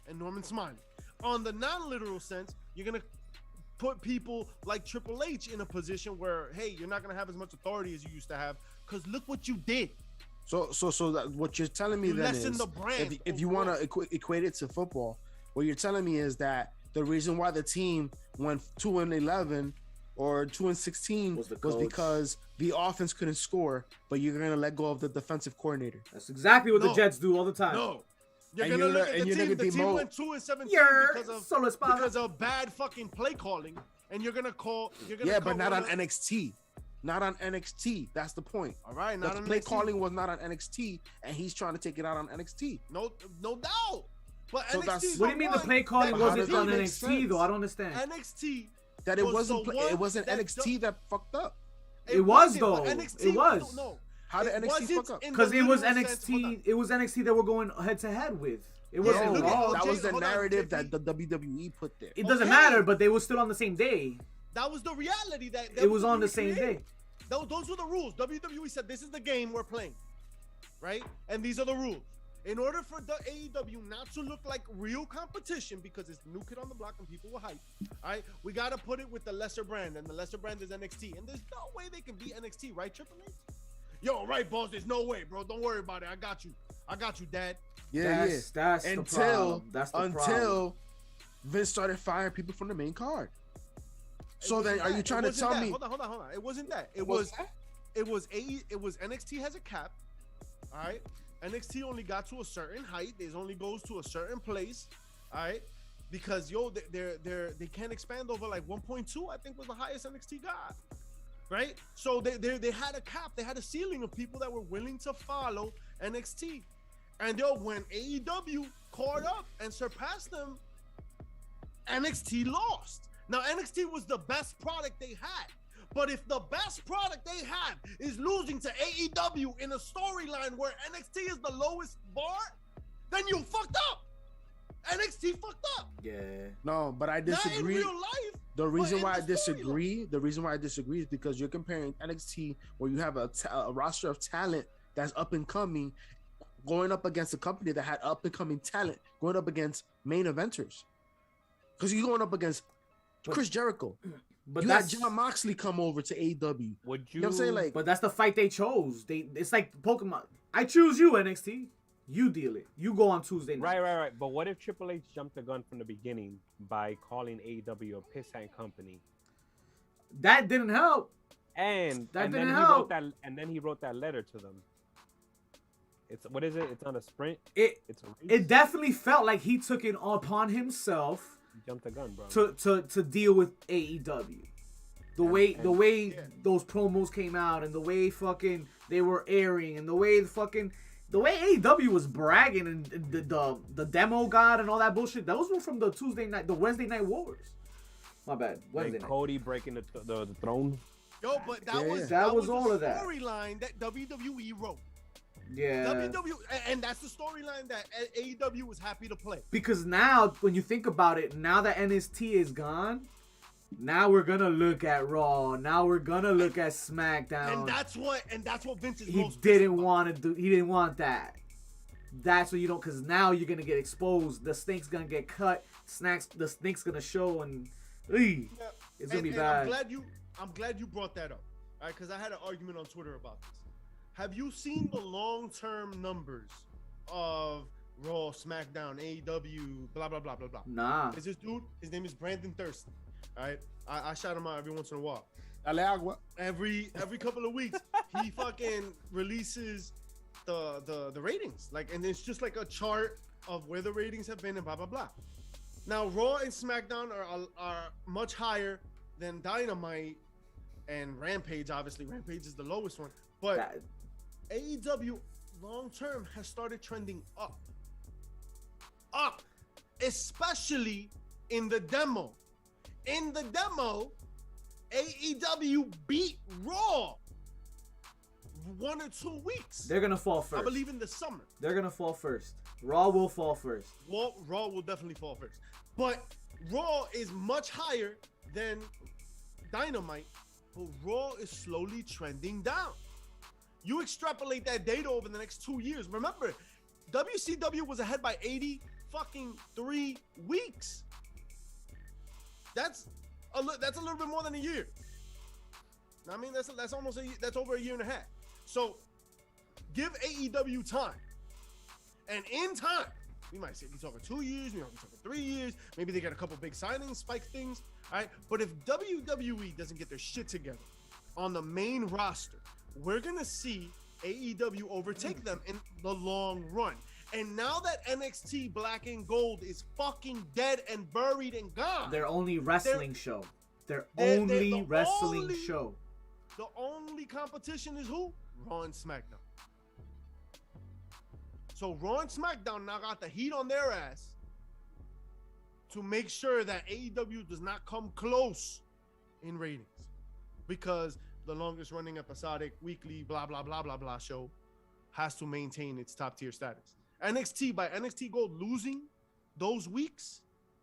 and Norman Smiley. On the non-literal sense, you're gonna put people like Triple H in a position where, hey, you're not gonna have as much authority as you used to have, because look what you did. So that what you're telling me then is, the brand if you want to equate it to football, what you're telling me is that the reason why the team went 2-11 or 2-16 was because the offense couldn't score, but you're gonna let go of the defensive coordinator. That's exactly what the Jets do all the time. No. You're gonna look at the team. The team went 2-17 because of bad fucking play calling, and you're gonna call. But not on NXT. Not on NXT. That's the point. All right, not on play NXT. calling was not on NXT, and he's trying to take it out on NXT. No doubt. But so NXT. What do you mean the play calling wasn't on NXT though? I don't understand. NXT. That it wasn't NXT that fucked up. It was though. It was. No. How did NXT fuck up? Because it was NXT. It was NXT that we're going head to head with. It wasn't Raw. That was the narrative that the WWE put there. It doesn't matter, but they were still on the same day. That was the reality that it was on the WWE same created. day. Those were the rules. WWE said, this is the game we're playing, right? And these are the rules. In order for the AEW not to look like real competition, because it's new kid on the block and people were hyped, all right, we got to put it with the lesser brand, and the lesser brand is NXT. And there's no way they can beat NXT, right, Triple H? Yo, right, boss, there's no way, bro. Don't worry about it. I got you, Dad. Yeah, That's the problem. That's the problem. Until Vince started firing people from the main card. So then, are you trying to tell me? Hold on. It wasn't that. It was NXT has a cap. All right. NXT only got to a certain height. It only goes to a certain place. All right. Because they can't expand over like 1.2. I think was the highest NXT got. Right. So they had a cap. They had a ceiling of people that were willing to follow NXT. And when AEW caught up and surpassed them, NXT lost. Now, NXT was the best product they had. But if the best product they have is losing to AEW in a storyline where NXT is the lowest bar, then you fucked up. NXT fucked up. Yeah. No, but I disagree. Not in real life. The reason why I disagree is because you're comparing NXT, where you have a roster of talent that's up and coming, going up against a company that had up and coming talent, going up against main eventers. Because you're going up against Chris Jericho. But you had John Moxley come over to AEW. Would you? You know what I'm saying? Like, but that's the fight they chose. It's like Pokemon. I choose you, NXT. You deal it. You go on Tuesday night. Right. But what if Triple H jumped the gun from the beginning by calling AEW a piss hand company? That didn't help. And then he wrote that letter to them. What is it? It's not a sprint. It's a race. It definitely felt like he took it upon himself. Jumped the gun, bro. To deal with AEW. The way those promos came out, and the way fucking they were airing, and the way AEW was bragging, and the demo god and all that bullshit. Those were from the Wednesday Night Wars. My bad. Wednesday night. Cody breaking the throne. Yo, but that was all of that storyline that WWE wrote. Yeah. WWE, and that's the storyline that AEW was happy to play. Because now, when you think about it, now that NXT is gone, now we're gonna look at Raw. Now we're gonna look at SmackDown. And that's what Vince is. He didn't want that. That's what you don't. Because now you're gonna get exposed. The stink's gonna get cut. The stink's gonna show, and it's gonna be bad. I'm glad you brought that up. All right, because I had an argument on Twitter about this. Have you seen the long-term numbers of Raw, SmackDown, AEW, blah, blah, blah, blah, blah? Nah. Is this dude? His name is Brandon Thurston. All right? I shout him out every once in a while. Every couple of weeks, he fucking releases the ratings. And it's just like a chart of where the ratings have been and blah, blah, blah. Now, Raw and SmackDown are much higher than Dynamite and Rampage. Obviously, Rampage is the lowest one. But AEW long term has started trending up, especially in the demo. In the demo, AEW beat Raw 1 or 2 weeks. They're gonna fall first. I believe in the summer. They're gonna fall first. Raw will fall first. Raw will definitely fall first. But Raw is much higher than Dynamite, but Raw is slowly trending down. You extrapolate that data over the next 2 years. Remember, WCW was ahead by 3 weeks. That's a little bit more than a year. I mean, that's over a year and a half. So give AEW time, and in time, we might be talking 2 years, we might be talking 3 years. Maybe they get a couple big signings, spike things. All right, but if WWE doesn't get their shit together on the main roster, we're gonna see AEW overtake them in the long run. And now that NXT Black and Gold is fucking dead and buried and gone, their only wrestling show. Their only wrestling show. The only competition is who? Raw and SmackDown. So Raw and SmackDown now got the heat on their ass to make sure that AEW does not come close in ratings, because the longest running episodic weekly blah blah blah blah blah show has to maintain its top tier status. NXT Gold losing those weeks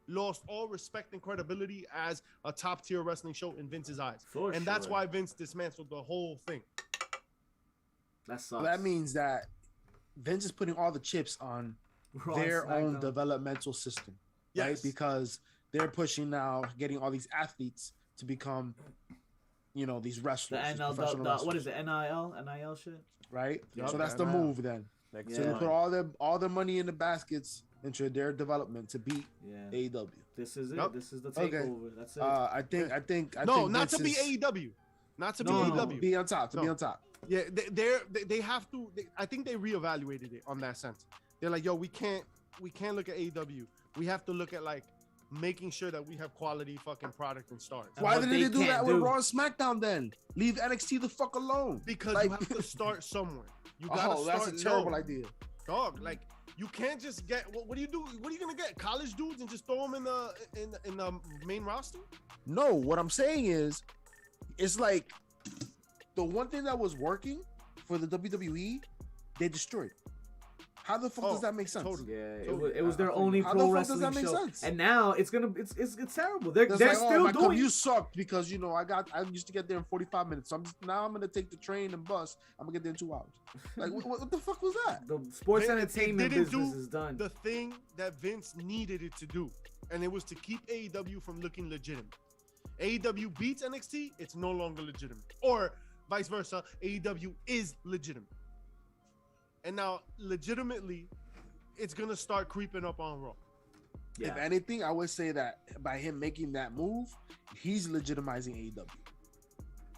lost all respect and credibility as a top tier wrestling show in Vince's eyes. And that's why Vince dismantled the whole thing. That sucks. Well, that means that Vince is putting all the chips on their own developmental system, right? Because they're pushing now, getting all these athletes to become, you know, these wrestlers. What is it? NIL shit, right? Yep, so that's the move then. So they put all their money in the baskets into their development to beat AEW. This is it. Yep. This is the takeover. Okay. That's it. I think not to be AEW, not to be AEW. Be on top. Be on top. Yeah, they have to. I think they reevaluated it on that sense. They're like, yo, we can't look at AEW. We have to look at like making sure that we have quality fucking product and stars. Why didn't they do that with Raw and SmackDown then? Leave NXT the fuck alone. Because you have to start somewhere. You gotta start. That's a terrible idea. Dog, like you can't just get. What do you do? What are you gonna get? College dudes and just throw them in the main roster? No, what I'm saying is, it's like the one thing that was working for the WWE, they destroyed. How the fuck does that make sense? Totally. Yeah, it was their only pro wrestling show. How the fuck does that make sense? And now it's terrible. They're still doing. You sucked because you know I used to get there in 45 minutes. So I'm gonna take the train and bus. I'm gonna get there in 2 hours. Like what the fuck was that? The sports entertainment business is done. The thing that Vince needed it to do, and it was to keep AEW from looking legitimate. AEW beats NXT, it's no longer legitimate, or vice versa. AEW is legitimate. And now, legitimately, it's going to start creeping up on Raw. Yeah. If anything, I would say that by him making that move, he's legitimizing AEW.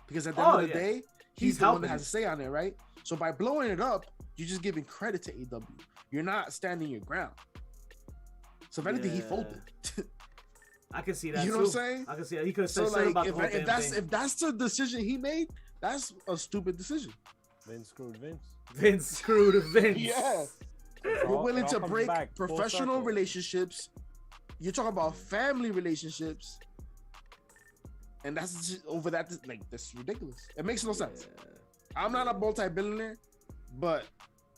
Because at the end of the day, he's the one that has to say on it, right? So by blowing it up, you're just giving credit to AEW. You're not standing your ground. So if anything, he folded. I can see that. You know what I'm saying? I can see that. He could have said something about if that's the decision he made, that's a stupid decision. Vince screwed Vince. Vince screwed Vince. Yeah. You're willing to break professional relationships. You're talking about family relationships. And that's just over that. Like, that's ridiculous. It makes no sense. I'm not a multi-billionaire, but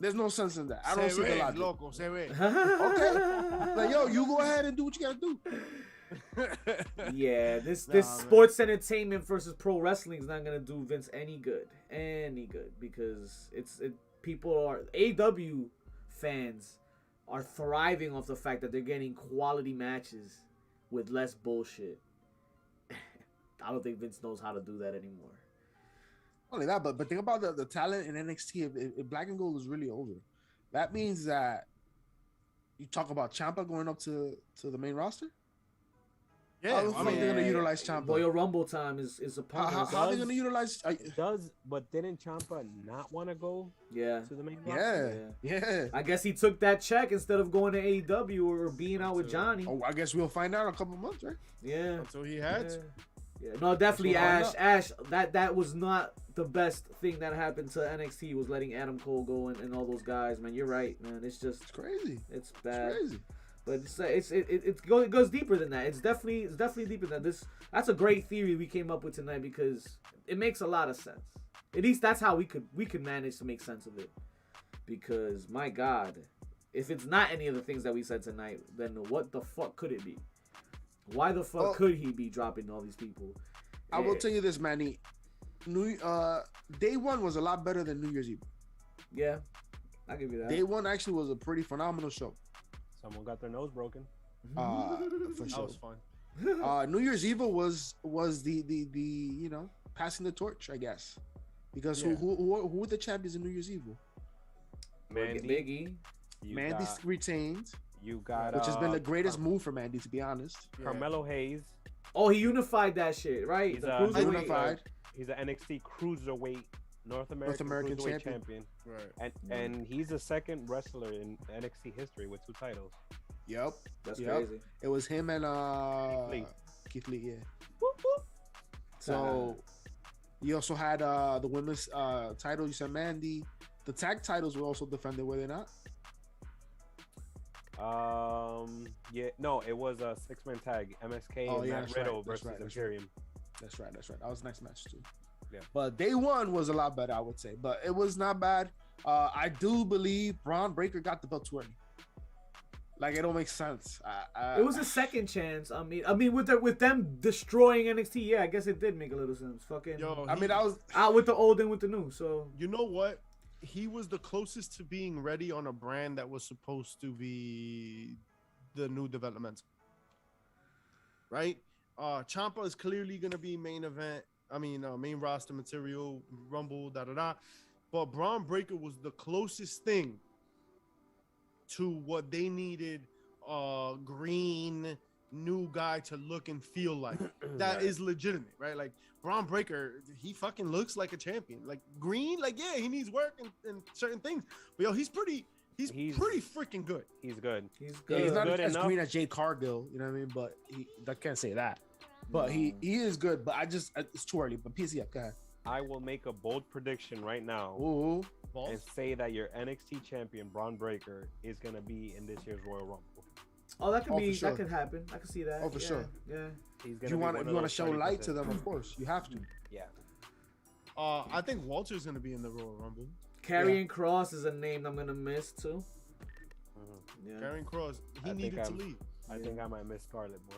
there's no sense in that. I don't see the logic. Loco, okay. Like, yo, you go ahead and do what you gotta do. Yeah, this sports entertainment versus pro wrestling is not gonna do Vince any good, because people are AEW fans are thriving off the fact that they're getting quality matches with less bullshit. I don't think Vince knows how to do that anymore. Only that, but think about the talent in NXT. If Black and Gold is really over, that means that you talk about Ciampa going up to the main roster. Yeah, I mean, they're gonna utilize Ciampa. Royal Rumble time is upon us. How are they gonna utilize? But didn't Ciampa not want to go? Yeah. To the main roster? Yeah. I guess he took that check instead of going to AEW or being out with Johnny. Oh, I guess we'll find out in a couple months, right? Yeah. So he had to. Yeah. No, definitely Ash. That was not the best thing that happened to NXT was letting Adam Cole go and all those guys. Man, you're right, man. It's crazy. It's bad. It's crazy. But it goes deeper than that. It's definitely deeper than that. That's a great theory we came up with tonight because it makes a lot of sense. At least that's how we could manage to make sense of it. Because my God, if it's not any of the things that we said tonight, then what the fuck could it be? Why the fuck could he be dropping all these people? I will tell you this, Manny. Day one was a lot better than New Year's Eve. Yeah, I'll give you that. Day one actually was a pretty phenomenal show. Someone got their nose broken. For sure. That was fun. New Year's Eve was the passing the torch, I guess, because who were the champions in New Year's Eve? Mandy. Mandy retained. You got which has been the greatest move for Mandy, to be honest. Carmelo Hayes. Oh, he unified that shit, right? He's an NXT Cruiserweight North American champion. Right. And he's the second wrestler in NXT history with 2 titles. Yep. That's crazy. It was him and Keith Lee, yeah. Whoop, whoop. So you also had the women's title, you said Mandy. The tag titles were also defended, were they not? Yeah, no, it was a 6-man tag. MSK and Matt Riddle versus Imperium. That's right. That was a nice match too. Yeah. But day one was a lot better, I would say. But it was not bad. I do believe Braun Breaker got the belt too early. Like it don't make sense. It was a second chance. I mean, with them destroying NXT, yeah, I guess it did make a little sense. Fucking. Yo, I mean, I was out with the old and with the new. So you know what? He was the closest to being ready on a brand that was supposed to be the new development. Right? Ciampa is clearly gonna be main event. Main roster material, Rumble, But Braun Breaker was the closest thing to what they needed. Green new guy to look and feel like that is legitimate, right? Like Braun Breaker, he fucking looks like a champion. Like Green, like yeah, he needs work and certain things, but yo, he's pretty freaking good. He's good. He's good. Yeah, he's not as green as Jade Cargill, you know what I mean? But I can't say that. But he is good. But it's too early. But PC, go ahead. I will make a bold prediction right now. Ooh. And say that your NXT champion Braun Breaker is gonna be in this year's Royal Rumble. Oh, that could be. Sure. That could happen. I can see that. Oh, for sure. Yeah. He's gonna. You want to show light to them, of course. You have to. Yeah. I think Walter's gonna be in the Royal Rumble. Karrion Kross is a name I'm gonna miss too. Yeah. Karrion Kross, he needed to leave. I think I might miss Scarlett, boy.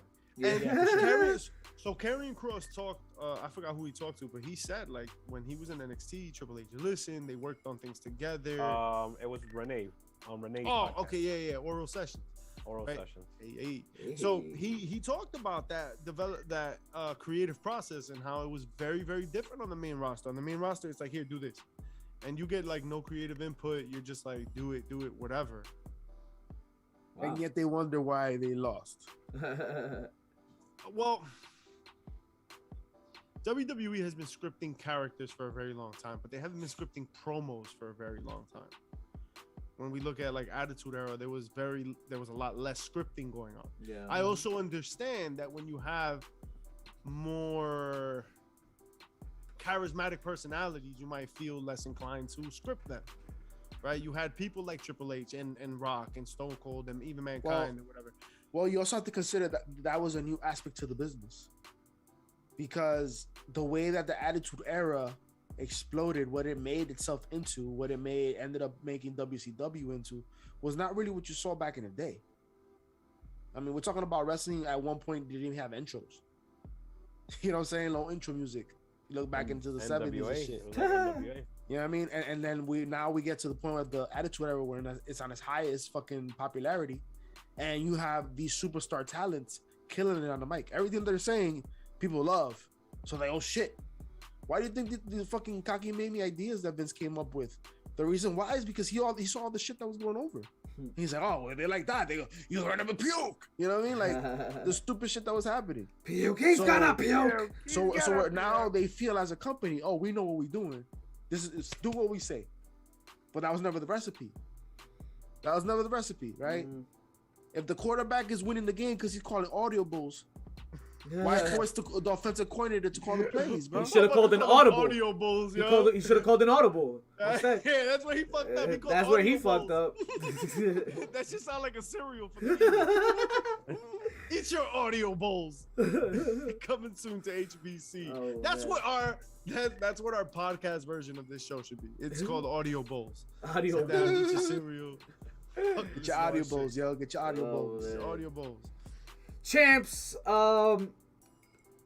So Karrion Kross talked. I forgot who he talked to, but he said like when he was in NXT, Triple H listened. They worked on things together. It was Renee on Renee's. Oh, podcast. Okay, yeah. Oral Sessions. Sessions. Hey. So he talked about that creative process and how it was very, very different on the main roster. On the main roster, it's like, here, do this, and you get like no creative input. You're just like, do it, whatever. Wow. And yet they wonder why they lost. Well, WWE has been scripting characters for a very long time, but they haven't been scripting promos for a very long time. When we look at like Attitude Era, there was a lot less scripting going on. Yeah. I also understand that when you have more charismatic personalities, you might feel less inclined to script them. Right? You had people like Triple H and Rock and Stone Cold and even Mankind and whatever. Well, you also have to consider that was a new aspect to the business, because the way that the Attitude Era exploded, what it made itself into, what it ended up making WCW into, was not really what you saw back in the day. I mean, we're talking about wrestling at one point didn't even have intros. You know what I'm saying? Low intro music. You look back into the 70s and shit. You know what I mean? And then we get to the point of the Attitude Era where it's on its highest fucking popularity, and you have these superstar talents killing it on the mic. Everything they're saying, people love. So like, oh shit. Why do you think the fucking cocky mamie ideas that Vince came up with? The reason why is because he saw all the shit that was going over. He's like, oh, well, they like that. They go, you're gonna have a puke. You know what I mean? Like the stupid shit that was happening. Puke, he's gonna puke. So now they feel as a company, oh, we know what we're doing. This is do what we say. But that was never the recipe. Right? Mm-hmm. If the quarterback is winning the game because he's calling audio bulls, why force the offensive coordinator to call the plays, bro? He should have called an audible. Audio bulls, yo. He should have called an audible. What's that? Yeah, that's where he fucked up. That's where he fucked up. That shit sound like a cereal for the Eat your audio bowls. Coming soon to HBC. Oh, that's what our podcast version of this show should be. It's called Audio Bowls. Audio Bowls. Eat your cereal. Get your audio bowls, yo. Get your audio bowls. Your audio bowls. Champs, I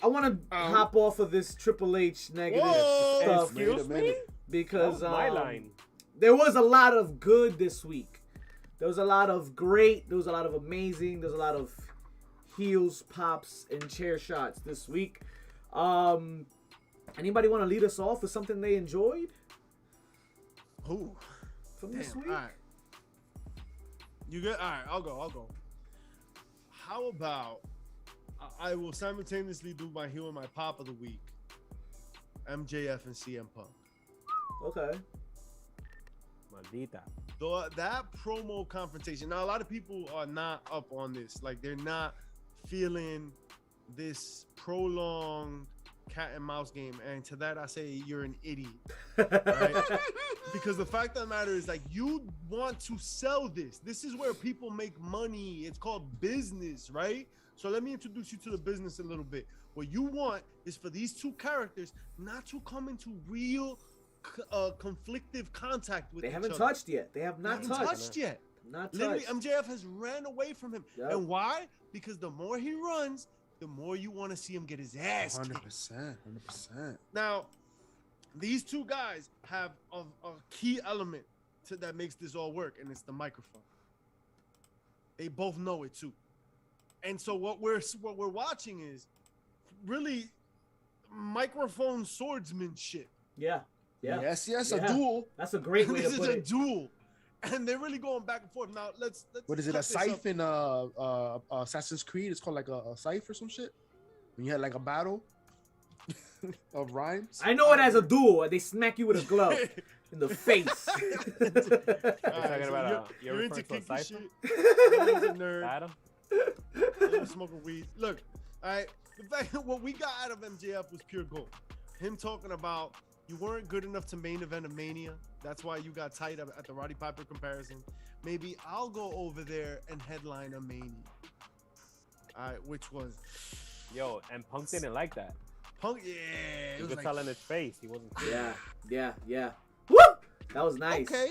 want to hop off of this Triple H negative stuff. Excuse me? Because my line. There was a lot of good this week. There was a lot of great. There was a lot of amazing. There's a lot of heels, pops, and chair shots this week. Anybody want to lead us off with something they enjoyed? Who? From this week? All right. You good? All right, I'll go. How about I will simultaneously do my heel and my pop of the week. MJF and CM Punk. Okay. Maldita. That promo confrontation. Now, a lot of people are not up on this. Like, they're not feeling this prolonged cat and mouse game. And to that, I say you're an idiot. Right? Because the fact of the matter is, like, you want to sell this. This is where people make money. It's called business, right? So let me introduce you to the business a little bit. What you want is for these two characters not to come into real conflictive contact with each other. They haven't touched yet. They have not touched yet. Literally, MJF has ran away from him. Yep. And why? Because the more he runs, the more you want to see him get his ass kicked. 100%. Now, these two guys have a key element that makes this all work, and it's the microphone. They both know it too. And so what we're watching is really microphone swordsmanship. Yeah. Yes, a duel. That's a great way to put it. This is a duel. And they're really going back and forth. Now let's what is it? A scythe in Assassin's Creed? It's called like a scythe or some shit. When you had like a battle of rhymes. I know it as a duel. They smack you with a glove in the face. Talking about you're into kinky shit. You're a nerd. Adam? You're smoking weed. Look, all right. The fact that what we got out of MJF was pure gold. Him talking about you weren't good enough to main event a Mania. That's why you got tight at the Roddy Piper comparison. Maybe I'll go over there and headline a Mania. All right, which was... Yo, and Punk didn't like that. Punk, yeah. You could tell in his face. He wasn't... Yeah. Woo! That was nice. Okay.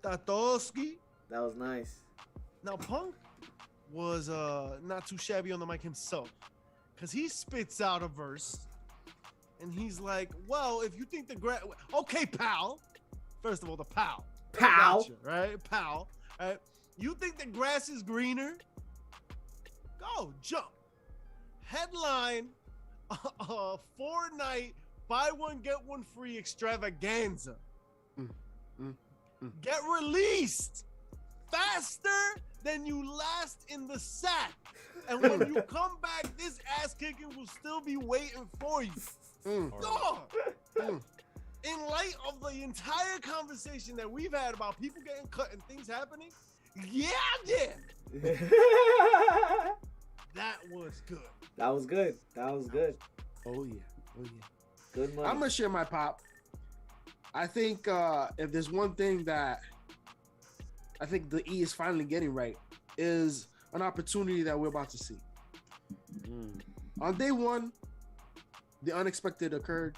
Tatowski. That was nice. Now, Punk was not too shabby on the mic himself. Because he spits out a verse. And he's like, well, if you think okay, pal. First of all, the pal. Gotcha, right? Pal. Right? You think the grass is greener? Go, jump. Headline, a 4-night, buy one, get one free extravaganza. Get released faster than you last in the sack. And when you come back, this ass kicking will still be waiting for you. In light of the entire conversation that we've had about people getting cut and things happening, that was good. That was good. Oh yeah. Good money. I'm gonna share my pop. I think if there's one thing that I think the E is finally getting right is an opportunity that we're about to see. On day one, the unexpected occurred.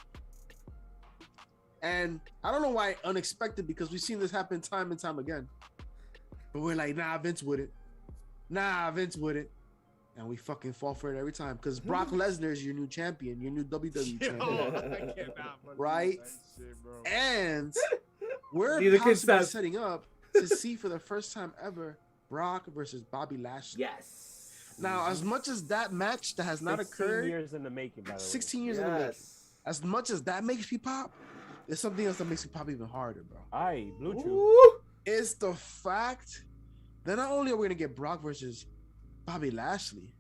And I don't know why unexpected, because we've seen this happen time and time again. But we're like, nah, Vince with it. And we fucking fall for it every time. Because Brock Lesnar is your new champion, your new WWE champion. Right? Shit, and we're possibly setting up to see for the first time ever Brock versus Bobby Lashley. Yes. Now, as much as that match that has not occurred, 16 years in the making, by the way. 16 years in the making. As much as that makes me pop, there's something else that makes me pop even harder, bro. Aye, Blue Chew. It's the fact that not only are we gonna get Brock versus Bobby Lashley,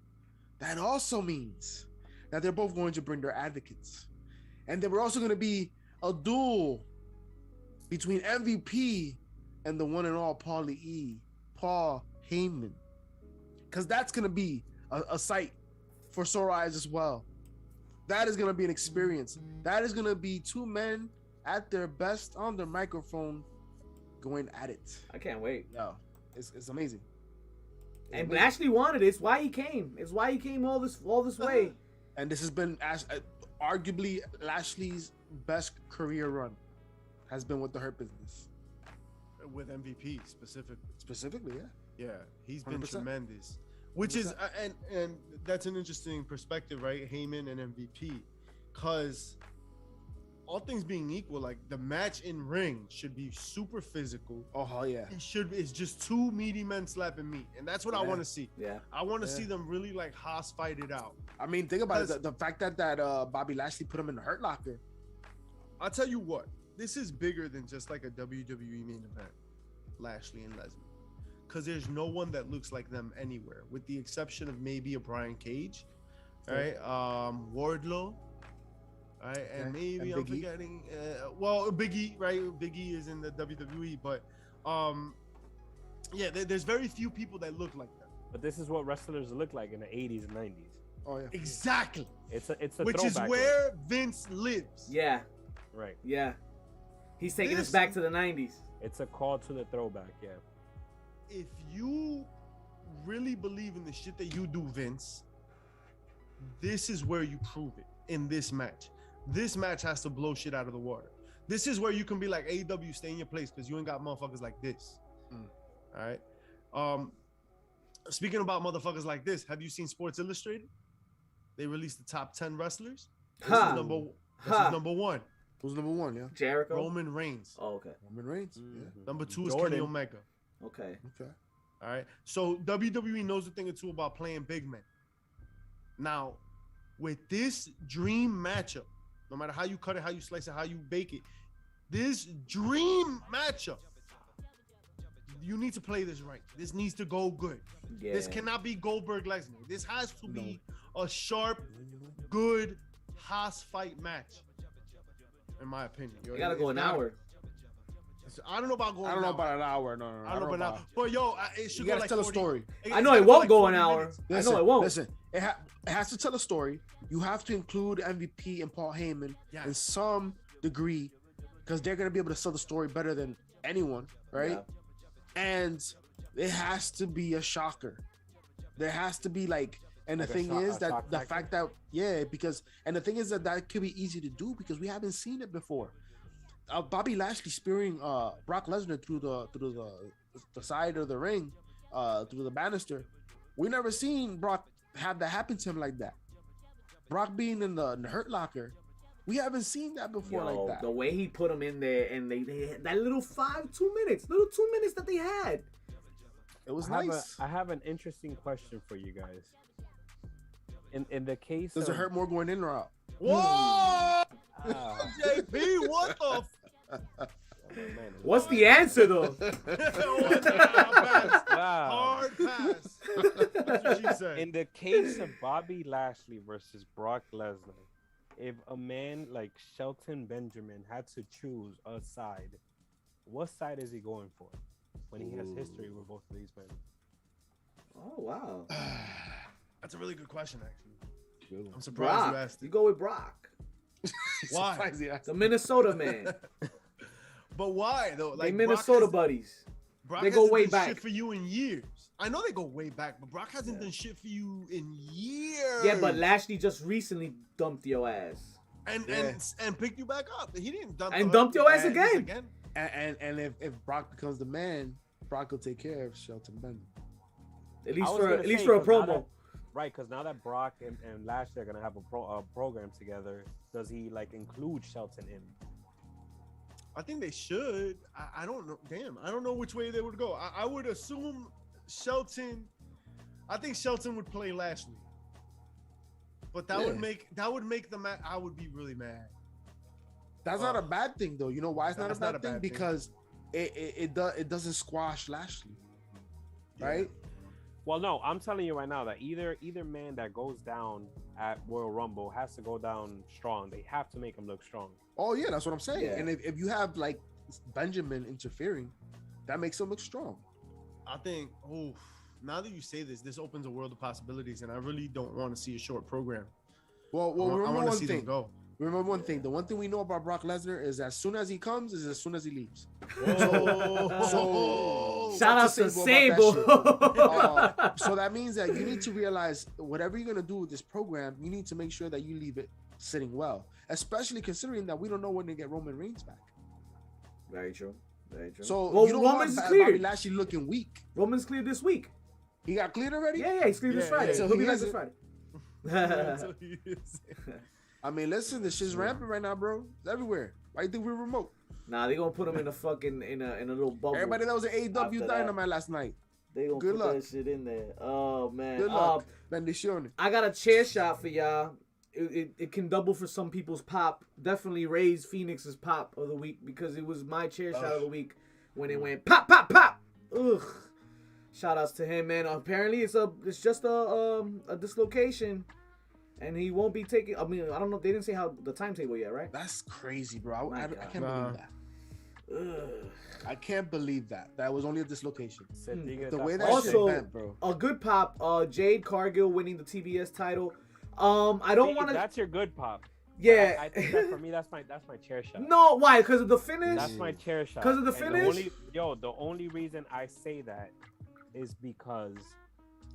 that also means that they're both going to bring their advocates, and then we're also gonna be a duel between MVP and the one and all Paul Heyman, because that's gonna be a sight for sore eyes as well. That is gonna be an experience. That is gonna be two men at their best on their microphone going at it. I can't wait. Yo, it's amazing. And Lashley wanted it. It's why he came. It's why he came all this way. And this has been arguably Lashley's best career run. Has been with the Hurt Business. With MVP specifically. Specifically, yeah. Yeah, he's been 100%. Tremendous. Which 100%. Is and that's an interesting perspective, right? Heyman and MVP, because all things being equal, like the match in ring should be super physical. Oh yeah. It's just two meaty men slapping meat, and that's what I want to see. Yeah. I want to see them really like Haas fight it out. I mean, think about it. The fact that Bobby Lashley put him in the Hurt Locker. I'll tell you what. This is bigger than just like a WWE main event, Lashley and Lesnar, because there's no one that looks like them anywhere, with the exception of maybe a Brian Cage, right? Wardlow. Right, and maybe I'm forgetting. Big E, right? Big E is in the WWE, but there's very few people that look like that. But this is what wrestlers look like in the 80s and 90s. Oh yeah, exactly. It's a which is where Vince lives. Yeah, right. Yeah, he's taking us back to the 90s. It's a call to the throwback. Yeah. If you really believe in the shit that you do, Vince, this is where you prove it in this match. This match has to blow shit out of the water. This is where you can be like, AEW, stay in your place because you ain't got motherfuckers like this. All right. Speaking about motherfuckers like this, have you seen Sports Illustrated? They released the top 10 wrestlers. This is number one. Who's number one? Yeah, Jericho. Roman Reigns. Oh, okay. Roman Reigns. Yeah. Number 2 is Kenny Omega. Okay. All right. So WWE knows a thing or two about playing big men. Now, with this dream matchup, no matter how you cut it, how you slice it, how you bake it, this dream matchup, you need to play this right. This needs to go good. Yeah. This cannot be Goldberg Lesnar. This has to be a sharp, good Haas fight match. In my opinion, you gotta go an hour. I don't know about going. I don't know about an hour. No. I don't know about an hour. But yo, it should go like tell 40, a story. I know it won't go an hour. Listen, I know it won't. Listen, it has to tell a story. You have to include MVP and Paul Heyman in some degree, because they're gonna be able to sell the story better than anyone, right? Yeah. And it has to be a shocker. There has to be like. And the thing is that the fact that the thing is that could be easy to do because we haven't seen it before. Bobby Lashley spearing Brock Lesnar through the side of the ring, through the banister. We never seen Brock have that happen to him like that. Brock being in the Hurt Locker, we haven't seen that before like that. The way he put him in there and they had that little 2 minutes that they had. It was nice. I have an interesting question for you guys. In the case, does it hurt more going in or out? Whoa, JP, what the? What's the answer though? Hard pass. That's what she said. In the case of Bobby Lashley versus Brock Lesnar, if a man like Shelton Benjamin had to choose a side, what side is he going for when he has history with both of these men? Oh wow. That's a really good question, actually. I'm surprised Brock. you asked it. You go with Brock. Why? The Minnesota man. But why though? Like they Minnesota buddies. Brock they go way back. Shit for you in years. I know they go way back, but Brock hasn't done shit for you in years. Yeah, but Lashley just recently dumped your ass. And picked you back up. He didn't dump and dumped your ass again. And if Brock becomes the man, Brock will take care of Shelton Benjamin. At least for a promo. Right, because now that Brock and Lashley are gonna have a program together, does he like include Shelton in? I think they should. I don't know. Damn, I don't know which way they would go. I would assume Shelton. I think Shelton would play Lashley, but that would make the match. I would be really mad. That's not a bad thing though. You know why it's not a bad thing? Because it doesn't squash Lashley, right? Well, no, I'm telling you right now that either man that goes down at Royal Rumble has to go down strong. They have to make him look strong. Oh yeah, that's what I'm saying. Yeah. And if you have like Benjamin interfering, that makes him look strong. I think. Oh, now that you say this opens a world of possibilities, and I really don't want to see a short program. Well, remember one thing. Go. Remember one thing. The one thing we know about Brock Lesnar is as soon as he comes is as soon as he leaves. So shout out to Sable. So that means that you need to realize whatever you're gonna do with this program, you need to make sure that you leave it sitting well, especially considering that we don't know when to get Roman Reigns back. Very true. Very true. So you don't Roman's want cleared. Bobby Lashley looking weak. Roman's cleared this week. He got cleared already? Yeah, he's cleared this Friday. So he'll be back this Friday. I mean, listen, this shit's rampant right now, bro. It's everywhere. Why do you think we're remote? Nah, they gonna put him in a fucking in a little bubble. Everybody that was at AEW Dynamite last night. They gonna put that shit in there. Oh man. Good luck. Bendiciones. I got a chair shot for y'all. It can double for some people's pop. Definitely raise Phoenix's pop of the week because it was my chair shot of the week when it went pop pop pop. Ugh. Shout outs to him, man. Apparently it's just a dislocation. And he won't be taking. I mean, I don't know. They didn't say how the timetable yet, right? That's crazy, bro. I can't believe that. I can't believe that. That was only a dislocation. The way that also, shit bent, bro. A good pop. Jade Cargill winning the TBS title. I don't want to. That's your good pop. Yeah. I think that for me, that's my chair shot. No, why? Because of the finish. That's my chair shot. Because of the finish. The only reason I say that is because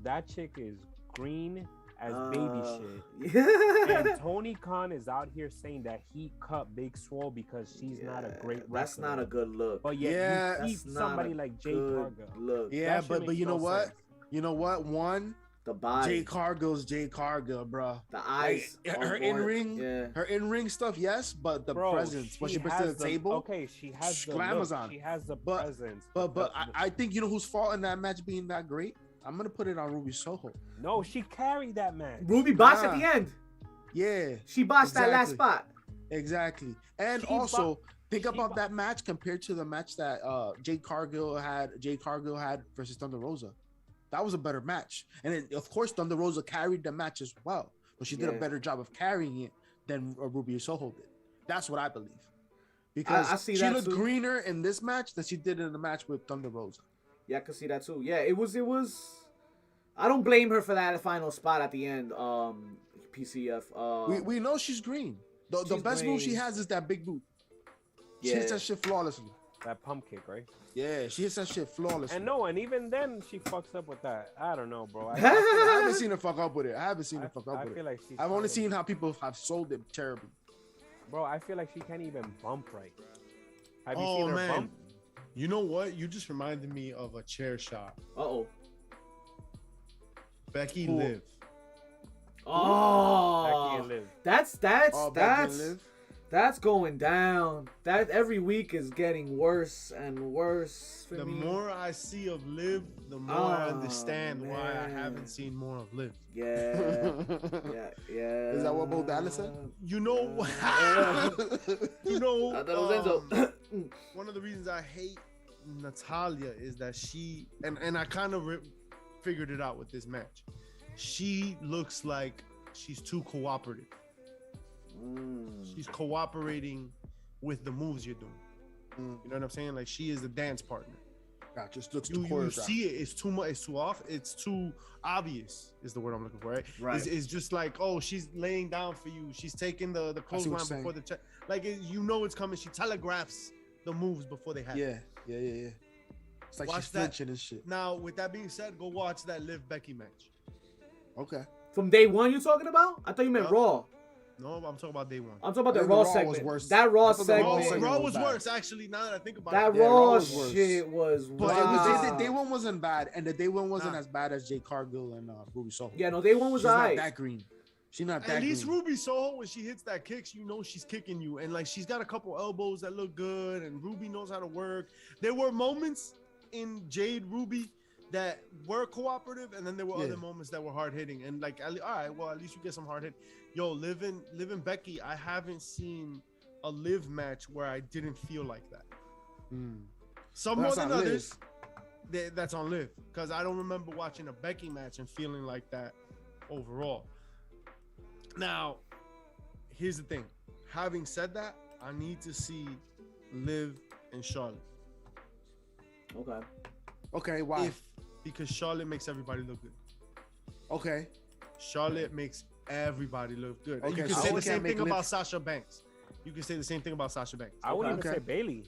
that chick is green as baby shit. Yeah. And Tony Khan is out here saying that he cut Big Swole because she's not a great wrestler. That's not a good look. But yet you keep somebody like Jade Cargill. Look. Yeah, but you know what? Sense. You know what? One, the body. Jade Cargill's Jade Cargill, bro. The eyes. Like, her in-ring stuff, yes, but the presence when she brings to the table. Okay, she has the look. On. She has the presence. But I think you know whose fault in that match being that great. I'm gonna put it on Ruby Soho. No, she carried that match. Ruby botched at the end. Yeah, she botched that last spot. Exactly, and also think about that match compared to the match that Jade Cargill had versus Thunder Rosa. That was a better match, and then, of course Thunder Rosa carried the match as well, but she did a better job of carrying it than Ruby Soho did. That's what I believe, because she looked greener in this match than she did in the match with Thunder Rosa. Yeah, I can see that too. Yeah, it was. I don't blame her for that final spot at the end. PCF. We know she's green. The best move she has is that big boot. She hits that shit flawlessly. That pump kick, right? Yeah, she hits that shit flawlessly. And even then she fucks up with that. I don't know, bro. I haven't seen her fuck up with it. I've only seen how people have sold it terribly. Bro, I feel like she can't even bump right. Have you seen her bump? You know what? You just reminded me of a chair shot. Becky Liv. Oh, Becky and Liv. That's going down. That every week is getting worse and worse for me. The more I see of Liv, the more I understand why I haven't seen more of Liv. Yeah. Yeah. Is that what Bo Dallas said? You know, one of the reasons I hate Natalya is that she and I kind of figured it out with this match. She looks like she's too cooperative. She's cooperating with the moves you're doing. You know what I'm saying? Like she is the dance partner. Gotcha. Just looks you see it. It's too much. It's too off. It's too obvious. Is the word I'm looking for, right? Right. It's just like, oh, she's laying down for you. She's taking the clothesline before the check. Like you know it's coming. She telegraphs the moves before they happen. Yeah. It's like watch she's flinching and shit. Now, with that being said, go watch that Liv Becky match. Okay. From day one, you talking about? I thought you meant Raw. No, I'm talking about day one. I'm talking about the Raw segment. That Raw segment. Raw was worse, actually. Now that I think about that it, Raw shit was. But the day one wasn't bad, and the day one wasn't as bad as Jade Cargill and Ruby Soho. Yeah, no, day one was alright. Not that green. She's not that. At least green. Ruby Soho, when she hits that kicks, you know she's kicking you, and like she's got a couple elbows that look good, and Ruby knows how to work. There were moments in Jade Ruby that were cooperative, and then there were other moments that were hard hitting. And like, all right, well, at least you get some hard hit. Yo, Liv and Becky, I haven't seen a Liv match where I didn't feel like that. Some more than others. That's on Liv, because I don't remember watching a Becky match and feeling like that overall. Now, here's the thing. Having said that, I need to see Liv and Charlotte. Okay, why? Because Charlotte makes everybody look good. Okay. Charlotte makes everybody look good. Okay, you can say the same thing about Sasha Banks. You can say the same thing about Sasha Banks. I wouldn't even say Bailey.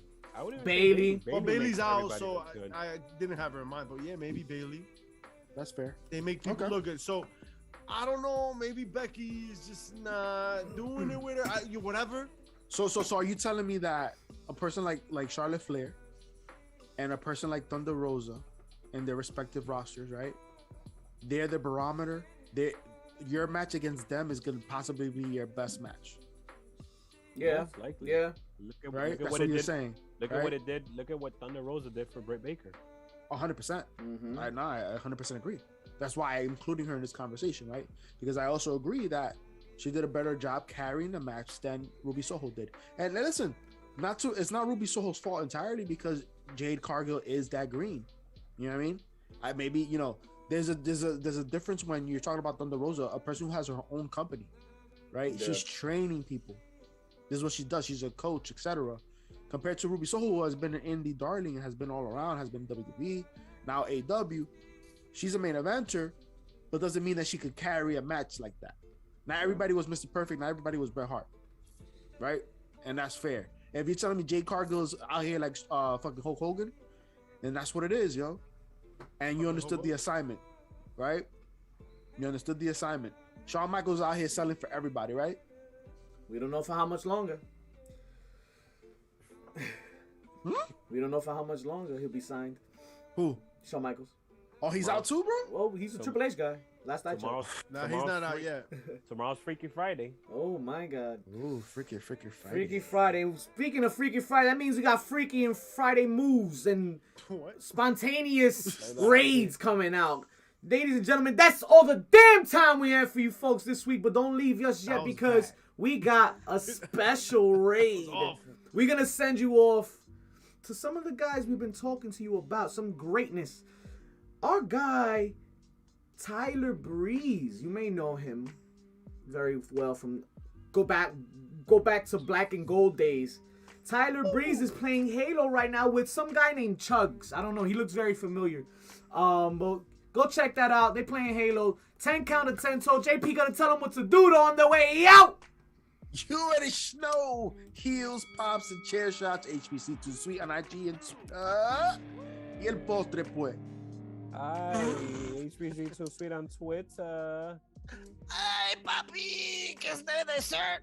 Bailey. Well, Bailey's out, so I didn't have her in mind. But yeah, maybe Bailey. That's fair. They make people look good. So I don't know. Maybe Becky is just not doing it with her. Whatever. So are you telling me that a person like Charlotte Flair and a person like Thunder Rosa in their respective rosters, right? They're the barometer. Your match against them is going to possibly be your best match. Yeah, likely. Yeah. Right? That's what you're saying. Look at what it did. Look at what Thunder Rosa did for Britt Baker. 100%. I 100% agree. That's why I'm including her in this conversation, right? Because I also agree that she did a better job carrying the match than Ruby Soho did. And listen, it's not Ruby Soho's fault entirely, because Jade Cargill is that green. You know what I mean? There's a difference when you're talking about Thunder Rosa, a person who has her own company, right? Yeah. She's training people. This is what she does. She's a coach, etc. Compared to Ruby Soho, who has been an indie darling and has been all around, has been WWE, now AEW. She's a main eventer, but doesn't mean that she could carry a match like that. Not everybody was Mr. Perfect. Not everybody was Bret Hart, right? And that's fair. And if you're telling me Jade Cargill's out here like fucking Hulk Hogan, then that's what it is, yo. And you understood the assignment, right? You understood the assignment. Shawn Michaels out here selling for everybody, right? We don't know for how much longer. We don't know for how much longer he'll be signed. Who? Shawn Michaels. Oh, he's out too, bro? Well, he's a Triple H guy. Last I checked. Nah, he's not out yet. Tomorrow's Freaky Friday. Oh my God. Ooh, Freaky Friday. Freaky Friday. Speaking of Freaky Friday, that means we got Freaky and Friday moves and spontaneous raids coming out. Ladies and gentlemen, that's all the damn time we have for you folks this week. But don't leave just yet because we got a special raid. We're going to send you off to some of the guys we've been talking to you about. Some greatness. Our guy, Tyler Breeze. You may know him very well from go back to Black and Gold days. Tyler Breeze is playing Halo right now with some guy named Chugs. I don't know. He looks very familiar. But go check that out. They playing Halo. 10 count of 10 toe. JP gonna tell them what to do on the way out. You already know. Heels, pops, and chair shots. HBC Too Sweet on IG and y el postre pues. HBC Too Sweet on Twitter. Ay, papi, que esté de dessert.